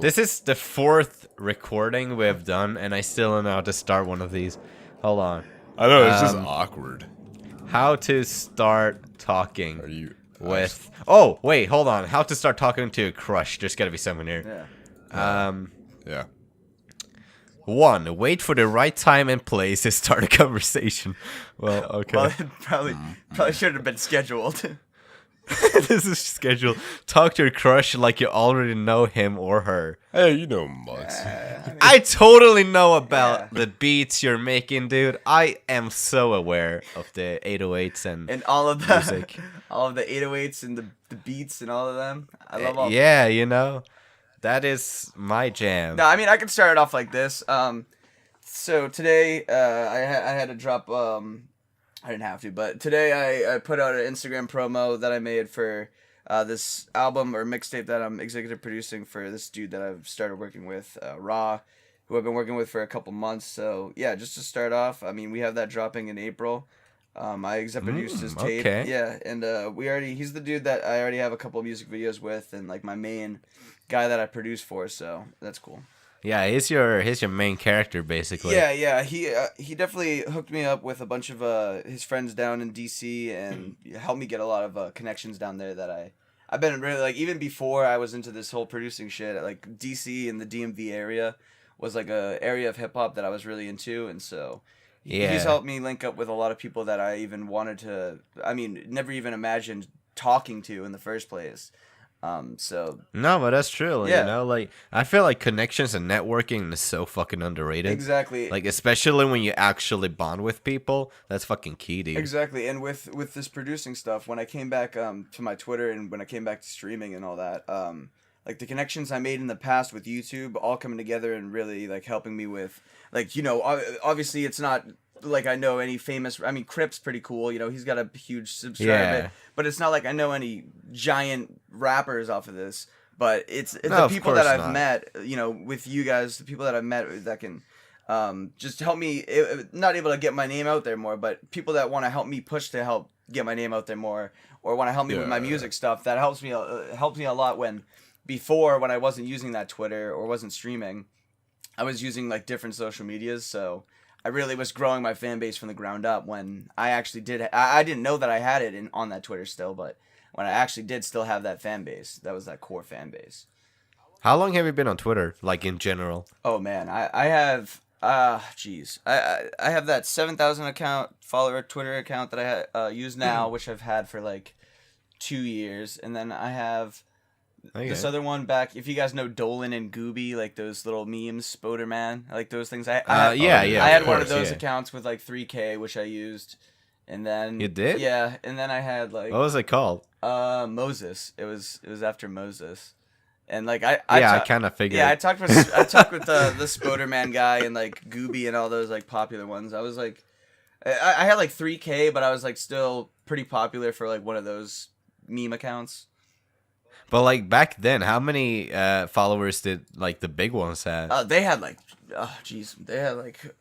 This is the 4th recording we've done, and I still don't know how to start one of these. Hold on. I know, it's just awkward. How to start talking Are you with... Oh, wait, hold on. How to start talking to a crush. There's gotta be someone here. Yeah. Yeah. 1. Wait for the right time and place to start a conversation. Well, okay. Well, it probably should have been scheduled. This is scheduled. Talk to your crush like you already know him or her. Hey, you know Mugsy. I totally know about the beats you're making, dude. I am so aware of the 808s and all of the music. all of the 808s and the beats and all of them. I love all. Yeah, you know, that is my jam. No, I mean I can start it off like this. So today I had to drop. I didn't have to, but today I put out an Instagram promo that I made for this album or mixtape that I'm executive producing for this dude that I've started working with, Raw, who I've been working with for a couple months. So yeah, just to start off, I mean we have that dropping in April. I exec produced his tape. Okay. Yeah, and he's the dude that I already have a couple of music videos with, and like my main guy that I produce for. So that's cool. Yeah, he's your main character basically. Yeah. He definitely hooked me up with a bunch of his friends down in DC and helped me get a lot of connections down there that I've been really like even before I was into this whole producing shit. Like DC and the DMV area was like a area of hip hop that I was really into, and so he's helped me link up with a lot of people that I even wanted to. I mean, never even imagined talking to in the first place. So No, but that's true. Yeah. You know, like I feel like connections and networking is so fucking underrated. exactly. Like especially when you actually bond with people, that's fucking key, dude. Exactly, and with this producing stuff, when I came back to my Twitter and when I came back to streaming and all that, like the connections I made in the past with YouTube all coming together and really like helping me with like obviously it's not like I know any famous. I mean, Crip's pretty cool. You know, he's got a huge subscriber, but it's not like I know any giant rappers off of this. But it's No, the people that course I've not. met, with you guys, the people that I've met that can just help me. Not able to get my name out there more, but people that want to help me push to help get my name out there more, or want to help me with my music stuff. That helps me a lot when I wasn't using that Twitter or wasn't streaming. I was using like different social medias, so I really was growing my fan base from the ground up when I actually did. I didn't know that I had it on that Twitter still, but when I actually did still have that fan base, that was that core fan base. How long have you been on Twitter, like in general? Oh man, I have I have that 7,000 follower Twitter account that I use now, which I've had for like 2 years, and then I have this other one back. If you guys know Dolan and Gooby, like those little memes, Spoderman, I like those things. I had one of those accounts with like 3K, which I used, and then You did? Yeah, and then I had like What was it called? Moses. It was after Moses, and like I kind of figured. yeah, I talked with the Spoderman guy and like Gooby and all those like popular ones. I was like, I had like 3K, but I was like still pretty popular for like one of those meme accounts. But like back then, how many followers did like the big ones have? They had like, they had like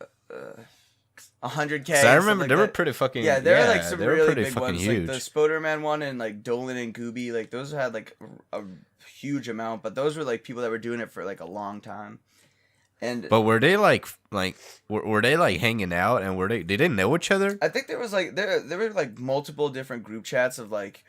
100K. So I remember like they were that. pretty fucking. Yeah, there were like some they were really pretty big fucking ones, huge. like the Spoderman one and like Dolan and Gooby. Like those had like a huge amount, but those were like people that were doing it for like a long time. And But were they were they like hanging out and did they know each other? I think there was like there were like multiple different group chats of like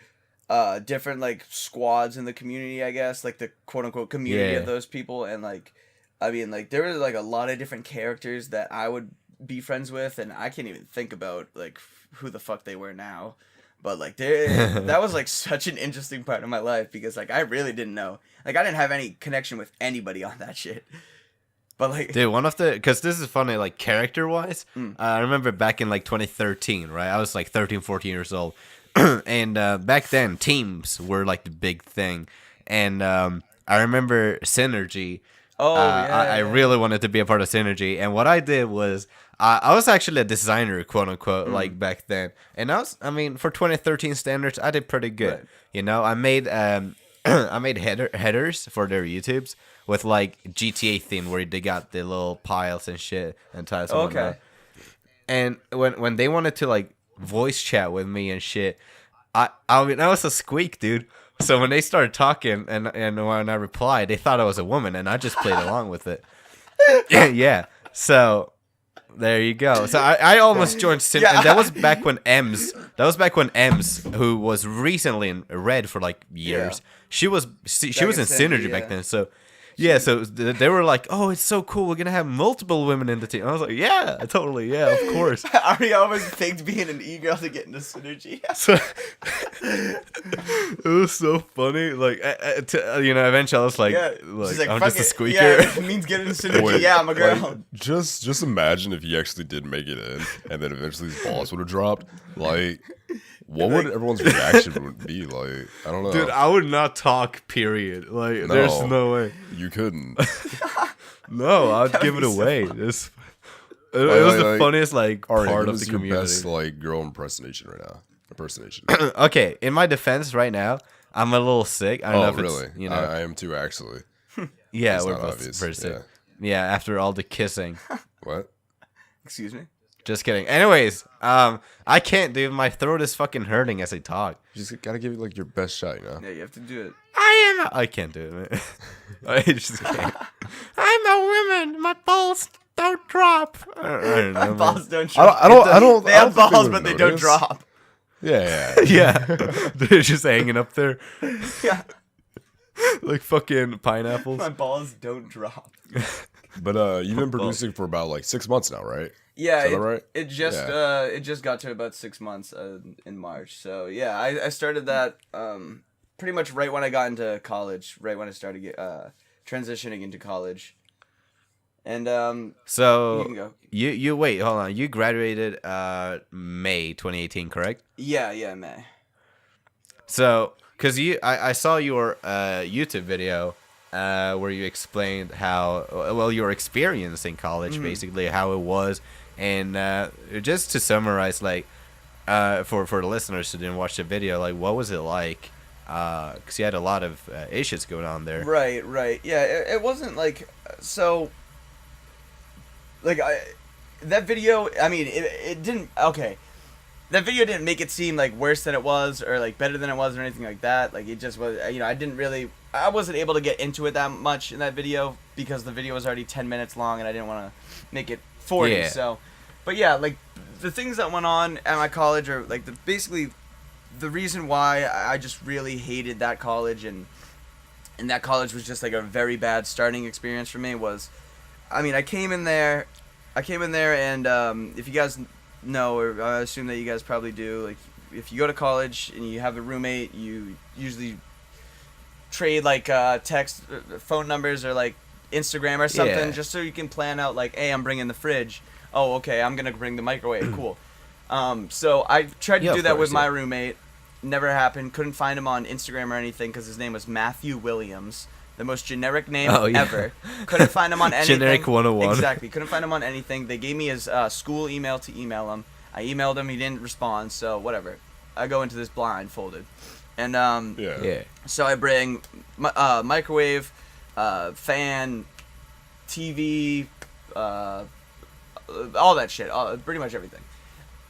different like squads in the community, I guess, like the quote unquote community of those people. And like I mean like there were like a lot of different characters that I would be friends with, and I can't even think about like who the fuck they were now. But like that was like such an interesting part of my life because like I really didn't know. Like I didn't have any connection with anybody on that shit. But like, dude, because this is funny, like character wise. I remember back in like 2013, right? I was like 13, 14 years old, and back then teams were like the big thing, and I remember Synergy. I really wanted to be a part of Synergy, and what I did was I was actually a designer, quote unquote, like back then, and I mean, for 2013 standards, I did pretty good. Right. You know, I made I made headers for their YouTubes with like GTA theme where they got the little piles and shit and tiles and whatnot. And when they wanted to like voice chat with me and shit, I mean I was a squeak, dude. So when they started talking and when I replied, they thought I was a woman, and I just played along with it. Yeah. So there you go. So I almost joined and that was back when Ems. That was back when Ems, who was recently in Red for like years. She was in Synergy back then. So. Yeah, so they were like, "Oh, it's so cool. We're gonna have multiple women in the team." I was like, "Yeah, totally. Yeah, of course." Ari almost picked being an e-girl to get into Synergy. So, it was so funny. Like, eventually I was like, she's like, I'm "Fuck just a it. squeaker. Yeah, it means getting into Synergy. Yeah, I'm a girl. Like, just imagine if he actually did make it in, and then eventually his balls would have dropped. Like, what would everyone's reaction would be? Like, I don't know. Dude, I would not talk, period. Like, there's no way. You couldn't. No, I'd give it away. It was the funniest, part of the community. Best, girl impersonation right now. Okay, in my defense right now, I'm a little sick. I don't know if really? it's, I am too, actually. Yeah, we're not both obvious. pretty sick. Yeah, after all the kissing. What? Excuse me? Just kidding. Anyways, I can't, dude. My throat is fucking hurting as I talk. You just gotta give it your best shot, you know? Yeah, you have to do it. I can't do it, man. I just can't. I'm a woman. My balls don't drop. I don't know, My man. balls don't drop. I don't. They have balls, but they don't drop. Yeah. Yeah, they're just hanging up there Yeah. like fucking pineapples. My balls don't drop. But you've been producing for about 6 months now, right? Yeah, Is that right? it just got to about 6 months in March. So yeah, I started that pretty much right when I got into college, right when I started transitioning into college. And So you can go. you wait, hold on. You graduated May 2018, correct? Yeah, May. So, cause I saw your YouTube video where you explained how your experience in college, basically how it was, and just to summarize, for the listeners who didn't watch the video, what was it like? Cause you had a lot of issues going on there. Right. Yeah, it wasn't that video. I mean, it didn't. Okay. That video didn't make it seem worse than it was, or better than it was, or anything like that. It just was. I wasn't able to get into it that much in that video because the video was already 10 minutes long, and I didn't want to make it 40. Yeah. So, but yeah, the things that went on at my college are basically the reason why I just really hated that college, and that college was just a very bad starting experience for me. Was, I mean, I came in there, and if you guys know, or I assume that you guys probably do, if you go to college and you have a roommate, you usually trade text, phone numbers, or Instagram or something, just so you can plan out hey, I'm bringing the fridge. Oh, okay, I'm gonna bring the microwave. Cool. So I tried to do that with my roommate. Never happened. Couldn't find him on Instagram or anything because his name was Matthew Williams. The most generic name ever. Couldn't find him on anything. Generic 101. Exactly. Couldn't find him on anything. They gave me his school email to email him. I emailed him. He didn't respond. So whatever. I go into this blindfolded. And so I bring microwave, fan, TV, all that shit. Pretty much everything.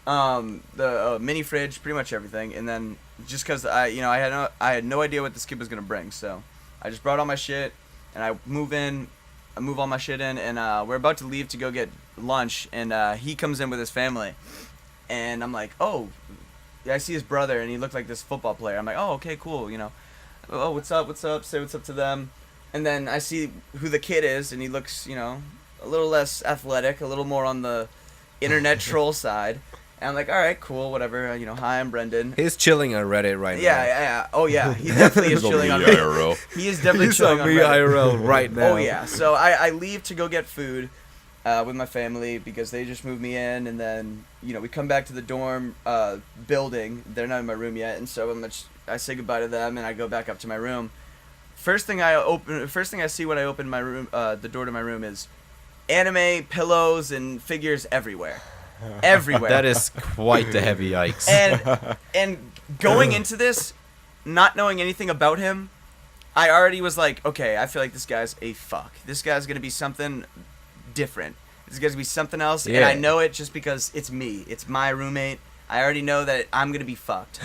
The mini fridge, pretty much everything. And then just because I had no idea what this kid was gonna bring, so I just brought all my shit, and I move all my shit in, and we're about to leave to go get lunch, and he comes in with his family, and I'm like, oh, yeah, I see his brother, and he looked like this football player. I'm like, oh, okay, cool, oh, what's up, say what's up to them, and then I see who the kid is, and he looks, a little less athletic, a little more on the internet troll side. And I'm like, all right, cool, whatever. Hi, I'm Brendan. He's chilling on Reddit right now. Yeah. Oh, yeah. He definitely is chilling on Reddit. He is definitely chilling on Reddit. IRL right now. Oh, yeah. So I leave to go get food with my family because they just moved me in. And then, we come back to the dorm building. They're not in my room yet. And so I say goodbye to them, and I go back up to my room. First thing I see when I open my room, the door to my room, is anime pillows and figures everywhere. Everywhere. That is quite the heavy yikes. And going into this, not knowing anything about him, I already was like, okay, I feel like this guy's a fuck. This guy's gonna be something different. This guy's gonna be something else, and I know it just because it's me. It's my roommate. I already know that I'm gonna be fucked.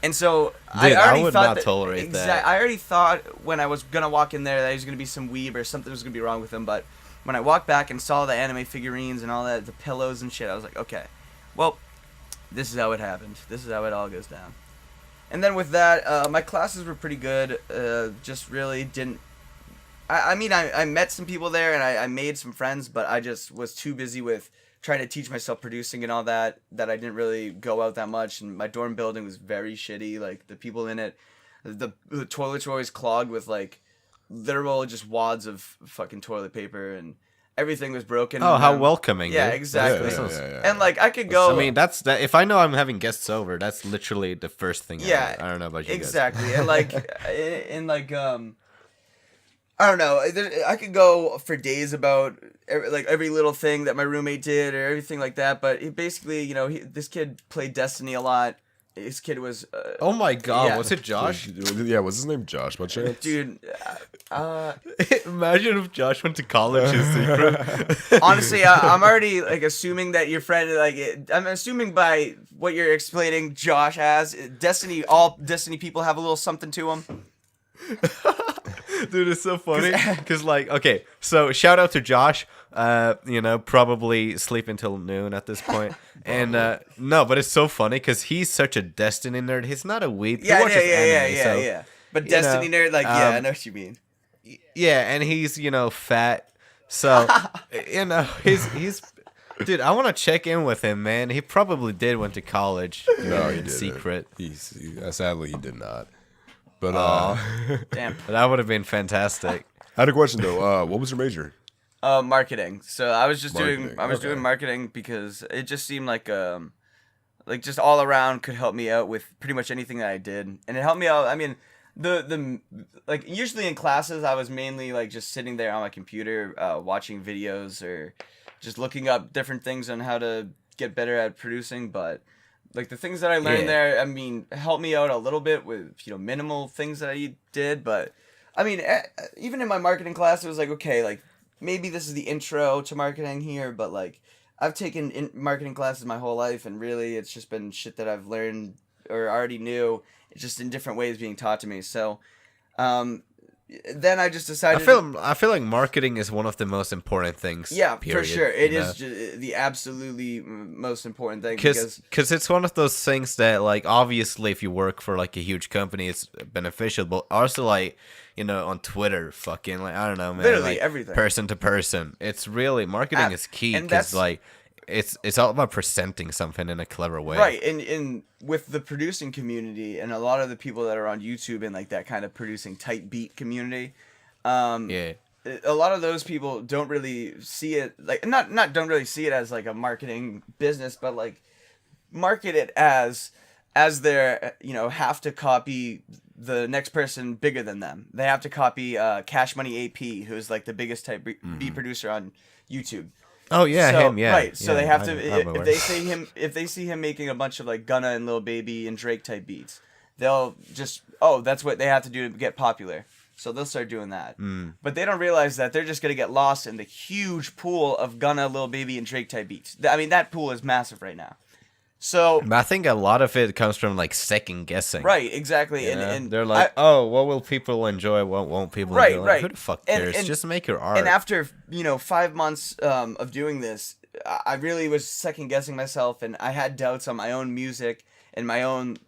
And so Dude, I already would thought not that, tolerate that. I already thought when I was gonna walk in there that he was gonna be some weeb or something was gonna be wrong with him. But when I walked back and saw the anime figurines and all that, the pillows and shit, I was like, okay, well, this is how it happened. This is how it all goes down. And then with that, my classes were pretty good. Just really didn't. I mean, I met some people there and I made some friends, but I just was too busy with trying to teach myself producing and all that I didn't really go out that much. And my dorm building was very shitty. Like, the people in it, the toilets were always clogged with, like, literal just wads of fucking toilet paper, and everything was broken. Oh, how welcoming. Yeah, dude. exactly. Yeah. And, like, I could go... I mean, that's that. If I know I'm having guests over, that's literally the first thing. Yeah, I don't know about you exactly. And, like, I don't know. I could go for days about every little thing that my roommate did or everything like that. But it basically, you know, this kid played Destiny a lot. His kid was. Oh my god, yeah. was it Josh? Yeah, what's his name? Josh, by chance? Dude, Imagine if Josh went to college in secret. honestly, I'm already like assuming that your friend I'm assuming by what you're explaining, Josh has Destiny. All Destiny people have a little something to them. Dude, it's so funny because, like, okay, so shout out to Josh. You know, probably sleep until noon at this point. And no, but it's so funny because he's such a Destiny nerd. He's not a weeb. He watches anime, so, But you Destiny know, nerd, like, yeah, I know what you mean. yeah, and he's, you know, fat. So, you know, he's dude, I want to check in with him, man. He probably did went to college. No, he in didn't. secret. Sadly, he did not. But Damn. But that would have been fantastic. I had a question though. What was your major? Marketing. So I was just Marketing, doing marketing because it just seemed like just all around could help me out with pretty much anything that I did, and it helped me out. I mean, the like usually in classes I was mainly like just sitting there on my computer watching videos or just looking up different things on how to get better at producing, but like the things that I learned there, I mean, helped me out a little bit with, you know, minimal things that I did, but I mean, even in my marketing class, it was like, okay, like maybe this is the intro to marketing here, but like I've taken marketing classes my whole life, and really it's just been shit that I've learned or already knew. It's just in different ways being taught to me. So, then I just decided. I feel like marketing is one of the most important things. Yeah, period, for sure. It is the the absolutely most important thing because it's one of those things that, like, obviously if you work for like a huge company, it's beneficial, but also, like, you know, on Twitter, fucking, like, I don't know, man, literally like, everything, person to person. It's really marketing is key and because, like, it's all about presenting something in a clever way. Right, and with the producing community and a lot of the people that are on YouTube and like that kind of producing type beat community, Yeah. a lot of those people don't really see it like not don't really see it as like a marketing business, but like market it as their, you know, have to copy the next person bigger than them. They have to copy Cash Money AP, who's like the biggest type beat producer on YouTube. Oh yeah, So, him, yeah. right. So yeah, they have I'm to aware. if they see him making a bunch of like Gunna and Lil Baby and Drake type beats, they'll just that's what they have to do to get popular. So they'll start doing that. But they don't realize that they're just gonna get lost in the huge pool of Gunna, Lil Baby, and Drake type beats. I mean, that pool is massive right now. So But I think a lot of it comes from, like, second guessing. right, exactly, You know? and they're like, oh, what will people enjoy? What won't people Right, enjoy? Like, right. who the fuck And- cares? and- Just make your art. And after, you know, 5 months of doing this, I really was second guessing myself, and I had doubts on my own music and my own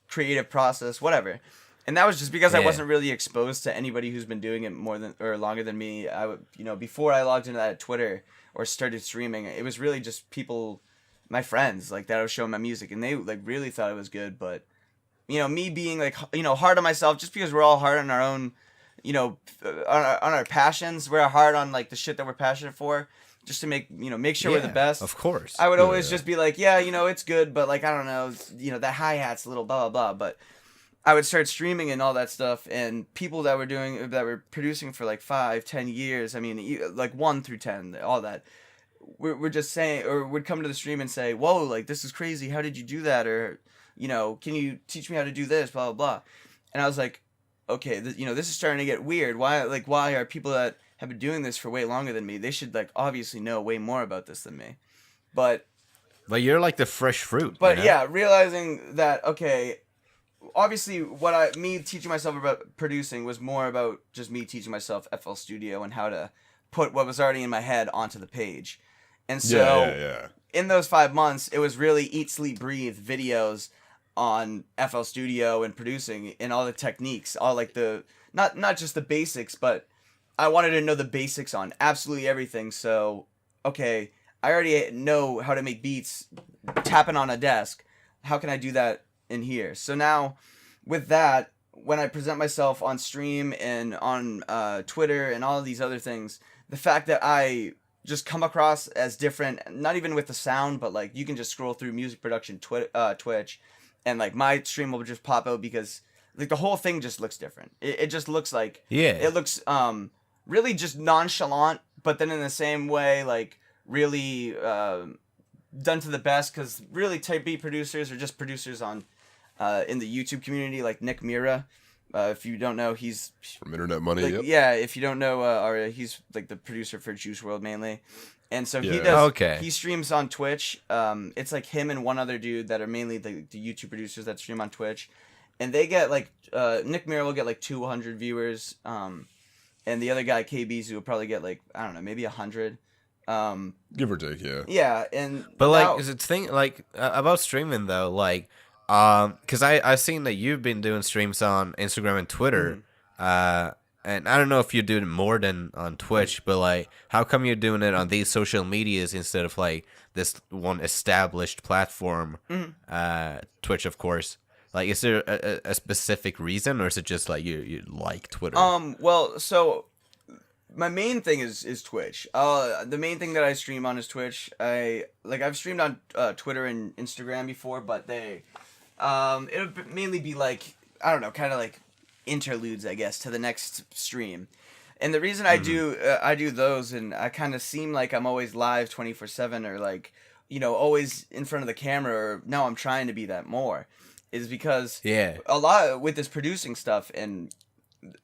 creative process, whatever. And that was just because I Yeah. wasn't really exposed to anybody who's been doing it more than or longer than me. I would, you know, before I logged into that Twitter or started streaming, it was really just people, my friends, like, that I was showing my music, and they like really thought it was good. But, you know, me being like, you know, hard on myself, just because we're all hard on our own, you know, on our passions, we're hard on like the shit that we're passionate for, just to make sure we're the best. Of course. I would always just be like, yeah, you know, it's good, but like, I don't know, you know, that hi-hat's a little blah blah blah. But I would start streaming and all that stuff, and people that were producing for like 5-10 years, I mean, like 1 through 10, all that, we're just saying, or would come to the stream and say, whoa, like, this is crazy, how did you do that? Or, you know, can you teach me how to do this, blah blah blah. And I was like, okay, you know, this is starting to get weird. Why are people that have been doing this for way longer than me, they should like obviously know way more about this than me. But you're like the fresh fruit. But you know? yeah, realizing that, okay, obviously me teaching myself about producing was more about just me teaching myself FL Studio and how to put what was already in my head onto the page. And so yeah. in those 5 months, it was really eat, sleep, breathe videos on FL Studio and producing and all the techniques, all like the not just the basics, but I wanted to know the basics on absolutely everything. So, okay, I already know how to make beats tapping on a desk. How can I do that in here? So now with that, when I present myself on stream and on Twitter and all of these other things, the fact that I just come across as different, not even with the sound, but like you can just scroll through music production Twitch and like my stream will just pop out because like the whole thing just looks different. It just looks like, it looks really just nonchalant, but then in the same way like really done to the best, because really type B producers are just producers on in the YouTube community, like Nick Mira. If you don't know, he's from Internet Money. Like, Yep. yeah, if you don't know, he's like the producer for Juice World mainly, and so he Yeah. does. Okay. He streams on Twitch. It's like him and one other dude that are mainly the YouTube producers that stream on Twitch, and they get like Nick Mira will get like 200 viewers, and the other guy KBZ will probably get like, I don't know, maybe 100. Give or take, yeah. Yeah, and But now- like, is it thing like about streaming though? Like, because I seen that you've been doing streams on Instagram and Twitter, and I don't know if you're doing more than on Twitch, but like, how come you're doing it on these social medias instead of like this one established platform, Twitch, of course? Like, is there a specific reason, or is it just like you like Twitter? Well, so my main thing is Twitch. The main thing that I stream on is Twitch. I've streamed on Twitter and Instagram before, but it'll mainly be like, I don't know, kind of like interludes, I guess, to the next stream. And the reason I do those, and I kind of seem like I'm always live 24/7, or like, you know, always in front of the camera, or now I'm trying to be that more, is because a lot with this producing stuff, and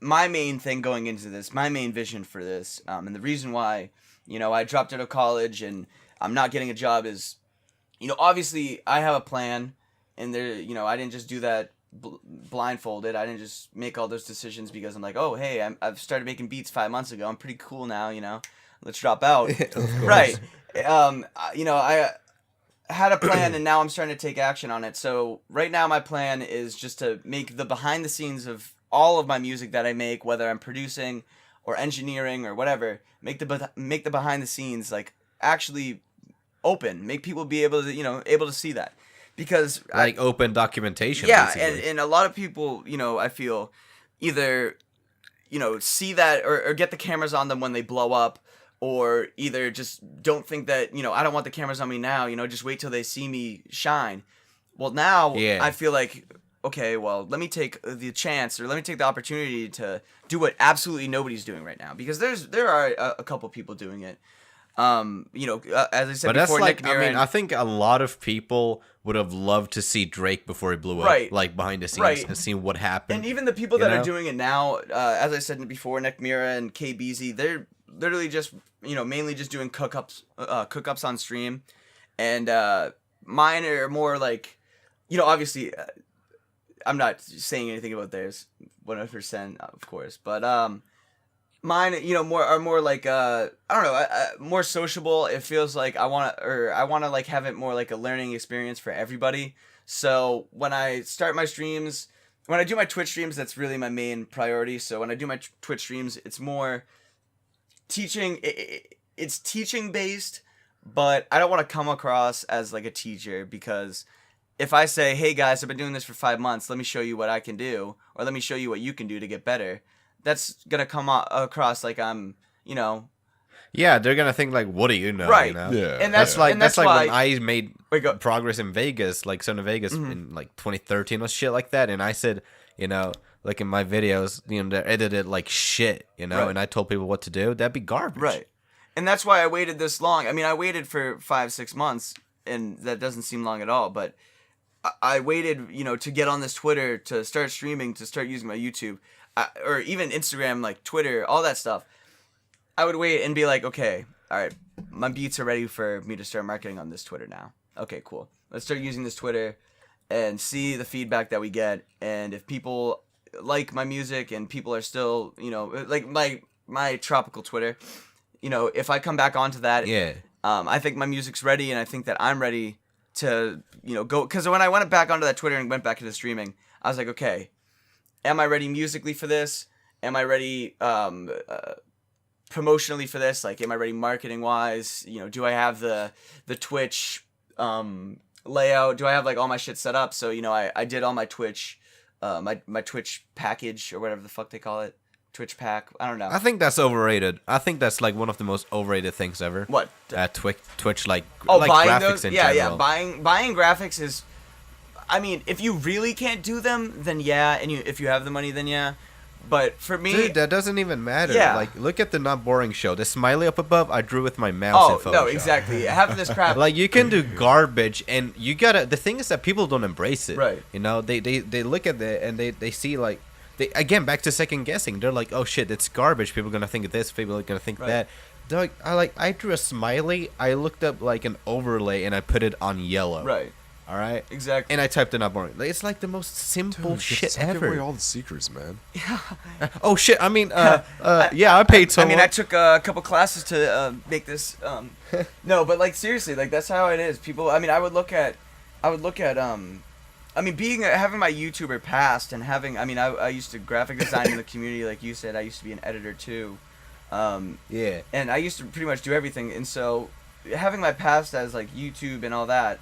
my main thing going into this, my main vision for this, and the reason why, you know, I dropped out of college and I'm not getting a job is, you know, obviously I have a plan, and there, you know, I didn't just do that blindfolded. I didn't just make all those decisions because I'm like, oh, hey, I've started making beats 5 months ago. I'm pretty cool now, you know, let's drop out. Right. You know, I had a plan and now I'm starting to take action on it. So right now my plan is just to make the behind the scenes of all of my music that I make, whether I'm producing or engineering or whatever, make the behind the scenes like actually open, make people be able to, you know, able to see that, because like open documentation. Yeah, basically. and a lot of people, you know, I feel either, you know, see that or get the cameras on them when they blow up, or either just don't think that, you know, I don't want the cameras on me now, you know, just wait till they see me shine. Well, now I feel like, okay, well, let me take the chance, or let me take the opportunity to do what absolutely nobody's doing right now, because there are a couple people doing it. You know, as I said but before, that's like, Nick Mira, I think a lot of people would have loved to see Drake before he blew up, Right. like behind the scenes, and see what happened. and even the people you that know? are doing it now, as I said before, Nick Mira and KBZ, they're literally just, you know, mainly just doing cookups on stream, and mine are more like, you know, obviously, I'm not saying anything about theirs, 100%, of course, but mine, you know, are more like I don't know, more sociable. It feels like I want to like have it more like a learning experience for everybody. So when I start my streams, when I do my Twitch streams, that's really my main priority. So when I do my Twitch streams, it's more teaching. It's teaching based, but I don't want to come across as like a teacher, because if I say, hey guys, I've been doing this for 5 months, let me show you what I can do, or let me show you what you can do to get better, that's gonna come across like I'm, you know. Yeah, they're gonna think like, what do you know? Right. You know? Yeah. And That's like that's when why I made Wait, go. progress in Vegas, like Son of Vegas, in like 2013 or shit like that, and I said, you know, like in my videos, you know, they're edited like shit, you know, Right. and I told people what to do. That'd be garbage. Right. And that's why I waited this long. I mean, I waited for 5-6 months, and that doesn't seem long at all, but I waited, you know, to get on this Twitter, to start streaming, to start using my YouTube, or even Instagram, like Twitter, all that stuff. I would wait and be like, okay, all right, my beats are ready for me to start marketing on this Twitter now. Okay, cool. Let's start using this Twitter. and see the feedback that we get, and if people like my music and people are still, like my tropical Twitter, if I come back onto that, Yeah. I think my music's ready, and I think that I'm ready to, go. Because when I went back onto that Twitter and went back into streaming, I was like, okay, am I ready musically for this? Am I ready promotionally for this? Like, am I ready marketing wise? Do I have the Twitch layout? Do I have like all my shit set up? So I did all my Twitch, my Twitch package or whatever the fuck they call it. Twitch pack. I don't know. I think that's overrated. I think that's like one of the most overrated things ever. What? Twitch like buying graphics those? in Yeah, general. Buying graphics is. I mean, if you really can't do them, then yeah, and if you have the money, then yeah. But for me, Dude, that doesn't even matter. Yeah. Like, look at the Not Boring show. The smiley up above, I drew with my mouse in Photoshop. no, exactly. Having this crap. Like, you can do garbage, and you gotta. The thing is that people don't embrace it. Right. They look at it and they see like. Again, back to second guessing. They're like, oh shit, it's garbage. People are gonna think of this. People are gonna think that. Dog, I drew a smiley. I looked up like an overlay and I put it on yellow. Right. All right. Exactly. And I typed it Not Boring. It's like the most simple shit Give away ever. all the secrets, man. Oh shit. I mean, yeah, I paid someone. I mean, I took a couple classes to make this. No, but like seriously, like that's how it is. People. I mean, I would look at. I mean, having my YouTuber past and having. I mean, I used to graphic design in the community, like you said. I used to be an editor too. Yeah. And I used to pretty much do everything, and so having my past as like YouTube and all that,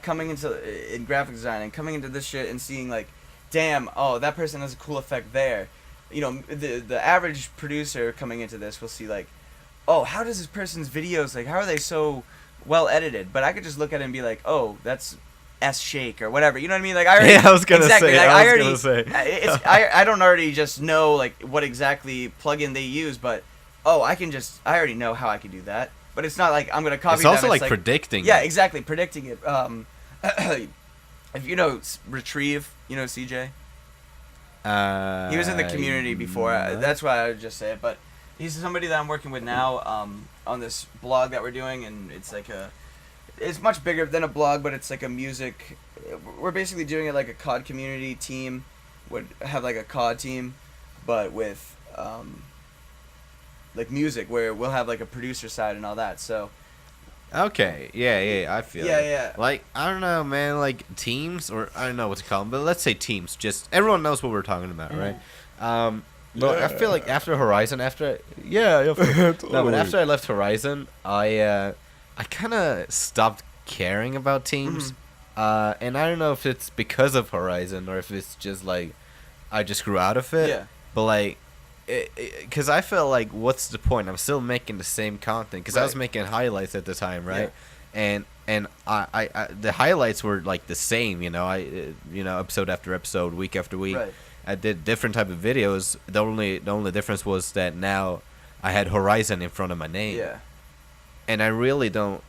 coming in graphic design and coming into this shit and seeing like, damn, oh, that person has a cool effect there. The average producer coming into this will see like, oh, how does this person's videos, like, how are they so well edited? But I could just look at it and be like, oh, that's S Shake or whatever. You know what I mean? Like, I already, Yeah, I was gonna exactly, say. like, I was gonna say. I don't already just know like what exactly plugin they use, but I already know how I can do that. But it's not like I'm gonna copy. It's also them. like predicting. Yeah, it. exactly, predicting it. If you know Retrieve, CJ. He was in the community before. That's why I would just say it. But he's somebody that I'm working with now on this blog that we're doing, and it's like it's much bigger than a blog, but it's like a music. We're basically doing it like a COD community team would have like a COD team, but with like music, where we'll have like a producer side and all that. So. Okay. Yeah. I feel. Yeah, it. yeah. Like, I don't know, man. Like teams, or I don't know what to call them, but let's say teams. Just everyone knows what we're talking about, right? But I feel like after Horizon, no, but after I left Horizon, I kind of stopped caring about teams. And I don't know if it's because of Horizon or if it's just like I just grew out of it. Yeah. But like, because I felt like, what's the point? I'm still making the same content because I was making highlights at the time, right? Yeah. And I the highlights were like the same, episode after episode, week after week. Right. I did different type of videos. The only difference was that now I had Horizon in front of my name. Yeah. And I really don't.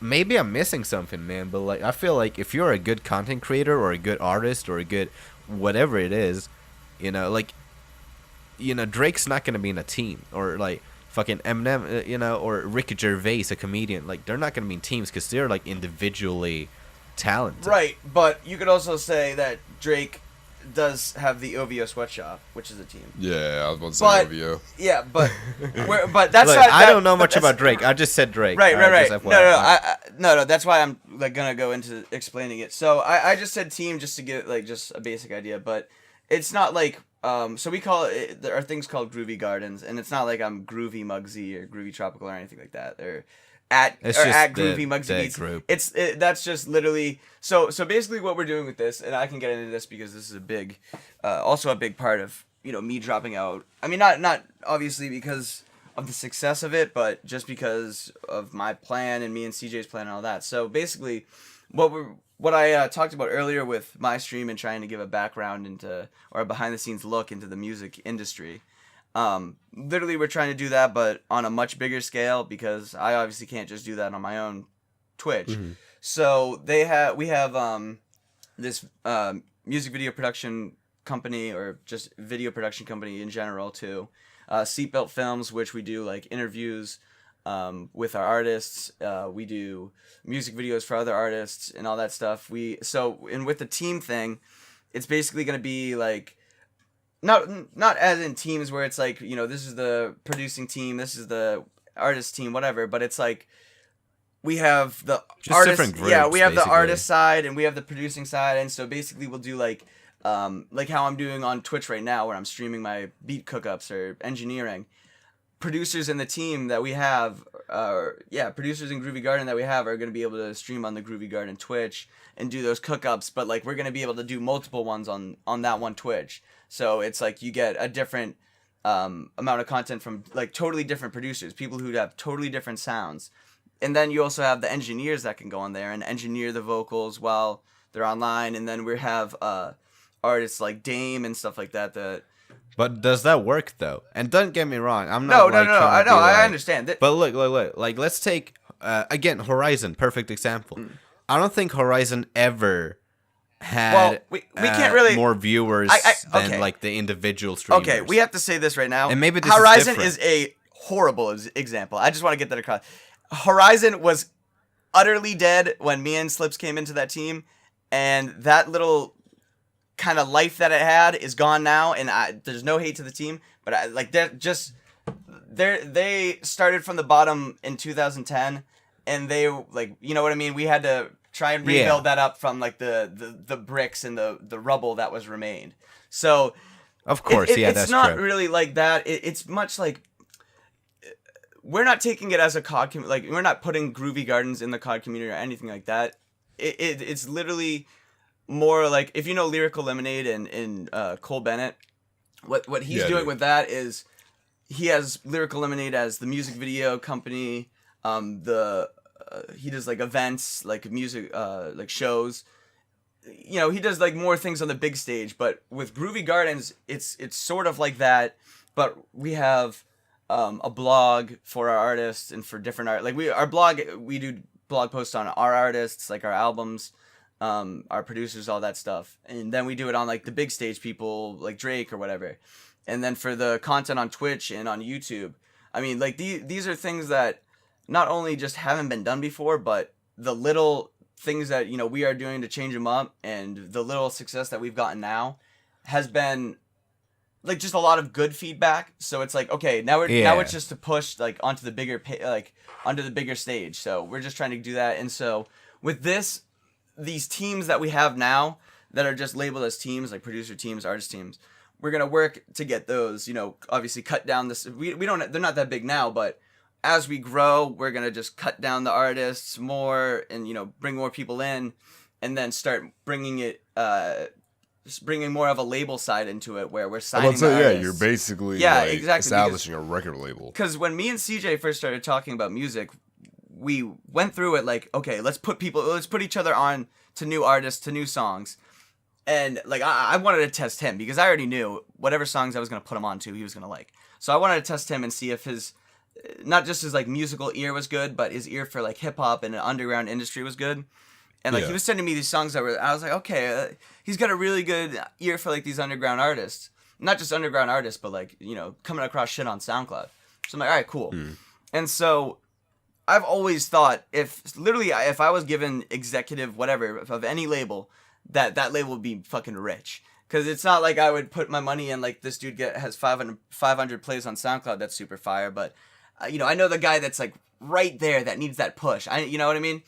Maybe I'm missing something, man. But like, I feel like if you're a good content creator or a good artist or a good whatever it is, Drake's not gonna be in a team, or like fucking Eminem, or Ricky Gervais, a comedian. Like, they're not gonna be in teams because they're like individually talented. Right, but you could also say that Drake does have the OVO sweatshop, which is a team. Yeah, I was about to say OVO. Yeah, but that's Look, not. I don't know much about Drake. I just said Drake. Right. Just No. That's why I'm like gonna go into explaining it. So I just said team just to get like just a basic idea, but it's not like so we call it. There are things called groovy gardens, and it's not like I'm groovy Mugsy or groovy tropical or anything like that. They're at groovy Mugsy Beats. Group. That's just literally so basically what we're doing with this, and I can get into this because this is a big, also a big part of me dropping out. I mean, not obviously because of the success of it, but just because of my plan and me and CJ's plan and all that. So basically, what I talked about earlier with my stream and trying to give a background into, or a behind the scenes look into the music industry. Literally we're trying to do that, but on a much bigger scale, because I obviously can't just do that on my own Twitch. Mm-hmm. So we have this music video production company, or just video production company in general too. Seatbelt Films, which we do like interviews, with our artists. We do music videos for other artists and all that stuff. And with the team thing, it's basically going to be like not as in teams where it's like, this is the producing team, this is the artist team, whatever, but it's like we have the Just artist, different groups, we have basically. the artist side and we have the producing side, and so basically we'll do like how I'm doing on Twitch right now, where I'm streaming my beat cookups or engineering. Producers in the team that we have, producers in Groovy Garden that we have are going to be able to stream on the Groovy Garden Twitch and do those cookups, but like we're going to be able to do multiple ones on that one Twitch. So it's like you get a different amount of content from like totally different producers, people who have totally different sounds. And then you also have the engineers that can go on there and engineer the vocals while they're online. And then we have artists like Dame and stuff like that. But does that work though? And don't get me wrong, I'm No. not. I understand. But look. Like, let's take again Horizon, perfect example. I don't think Horizon ever had we can't really more viewers than like the individual streamers. Okay, we have to say this right now. And maybe this Horizon is is a horrible example. I just want to get that across. Horizon was utterly dead when me and Slips came into that team, and that little kind of life that it had is gone now. And there's no hate to the team, but they started from the bottom in 2010, and they like, you know what I mean. We had to try and rebuild that up from like the bricks and the rubble that was remained. So of course, it's not really like that. It's much like, we're not taking it as a COD like we're not putting Groovy Gardens in the COD community or anything like that. It's literally more like, if you know Lyrical Lemonade and Cole Bennett, what he's doing with that is he has Lyrical Lemonade as the music video company. He does like events, like music, like shows. He does like more things on the big stage. But with Groovy Gardens, it's sort of like that. But we have a blog for our artists and for different art. Like we do blog posts on our artists, like our albums, our producers, all that stuff. And then we do it on like the big stage people like Drake or whatever. And then for the content on Twitch and on YouTube, I mean, like these are things that not only just haven't been done before, but the little things that, we are doing to change them up, and the little success that we've gotten now has been like just a lot of good feedback. So it's like, okay, now it's just to push like onto the bigger stage. So we're just trying to do that. And so with these teams that we have now that are just labeled as teams, like producer teams, artist teams, we're going to work to get those, obviously cut down this. They're not that big now, but as we grow, we're going to just cut down the artists more and, bring more people in, and then start bringing it, just bringing more of a label side into it, where we're signing the artists. You're basically exactly, establishing a record label. Because when me and CJ first started talking about music, we went through it like, okay, let's put each other on to new artists, to new songs. And like, I wanted to test him because I already knew whatever songs I was going to put him on to, he was going to like. So I wanted to test him and see if not just his like musical ear was good, but his ear for like hip hop and an underground industry was good. And like he was sending me these songs I was like, okay, he's got a really good ear for like these underground artists, not just underground artists, but like, coming across shit on SoundCloud. So I'm like, all right, cool. And so I've always thought if I was given executive whatever of any label, that label would be fucking rich. Because it's not like I would put my money in like this dude has 500 plays on SoundCloud, that's super fire, but I know the guy that's like right there that needs that push. You know what I mean?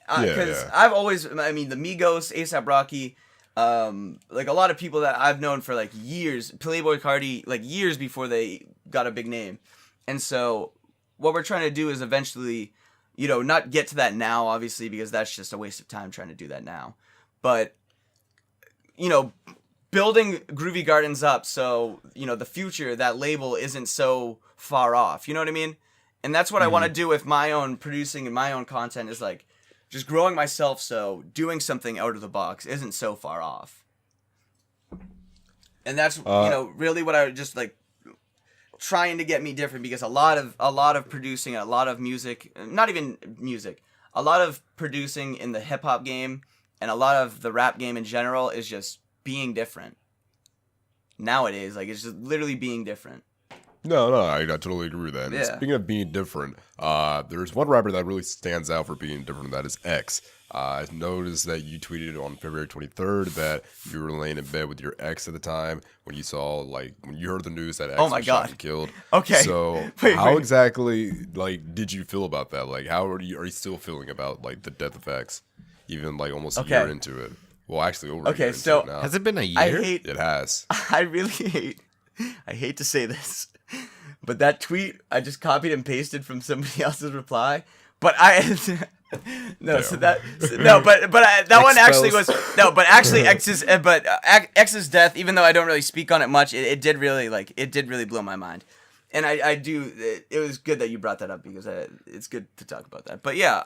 Because I've always, the Migos, A$AP Rocky, like a lot of people that I've known for like years, Playboy Cardi, like years before they got a big name. And so what we're trying to do is eventually, not get to that now, obviously, because that's just a waste of time trying to do that now. But, building Groovy Gardens up so, the future, that label isn't so far off. You know what I mean? And that's what I want to do with my own producing and my own content, is like just growing myself, so doing something out of the box isn't so far off. And that's, really what I just like trying to get me different, because a lot of producing, a lot of music, not even music, a lot of producing in the hip hop game and a lot of the rap game in general is just being different. Nowadays, like, it's just literally being different. No, I totally agree with that. And Yeah. speaking of being different, there's one rapper that really stands out for being different, and that is X. I noticed that you tweeted on February 23rd that you were laying in bed with your ex at the time when you saw, when you heard the news that X Oh my was shot God. and killed. Okay. So Wait. how exactly, did you feel about that? How are you still feeling about, the death of X, even, almost a year into it? Well, actually, over a year into it now. Has it been a year? It has. I really hate to say this, but that tweet I just copied and pasted from somebody else's reply. But that one actually was but actually X's death, even though I don't really speak on it much, it did really blow my mind, and it was good that you brought that up because it's good to talk about that. But yeah,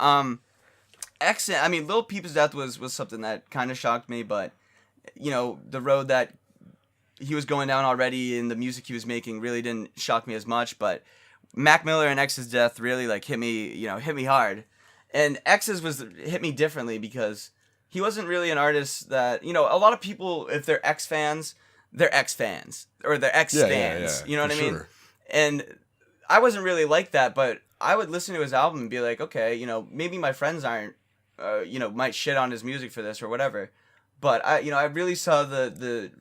Lil Peep's death was something that kind of shocked me, but the road that he was going down already and the music he was making really didn't shock me as much. But Mac Miller and X's death really hit me hard. And X's hit me differently because he wasn't really an artist that, a lot of people, if they're X fans, they're X fans or they're X fans. You know what I mean? Sure. And I wasn't really like that, but I would listen to his album and be like, okay, maybe my friends aren't, might shit on his music for this or whatever. But I really saw the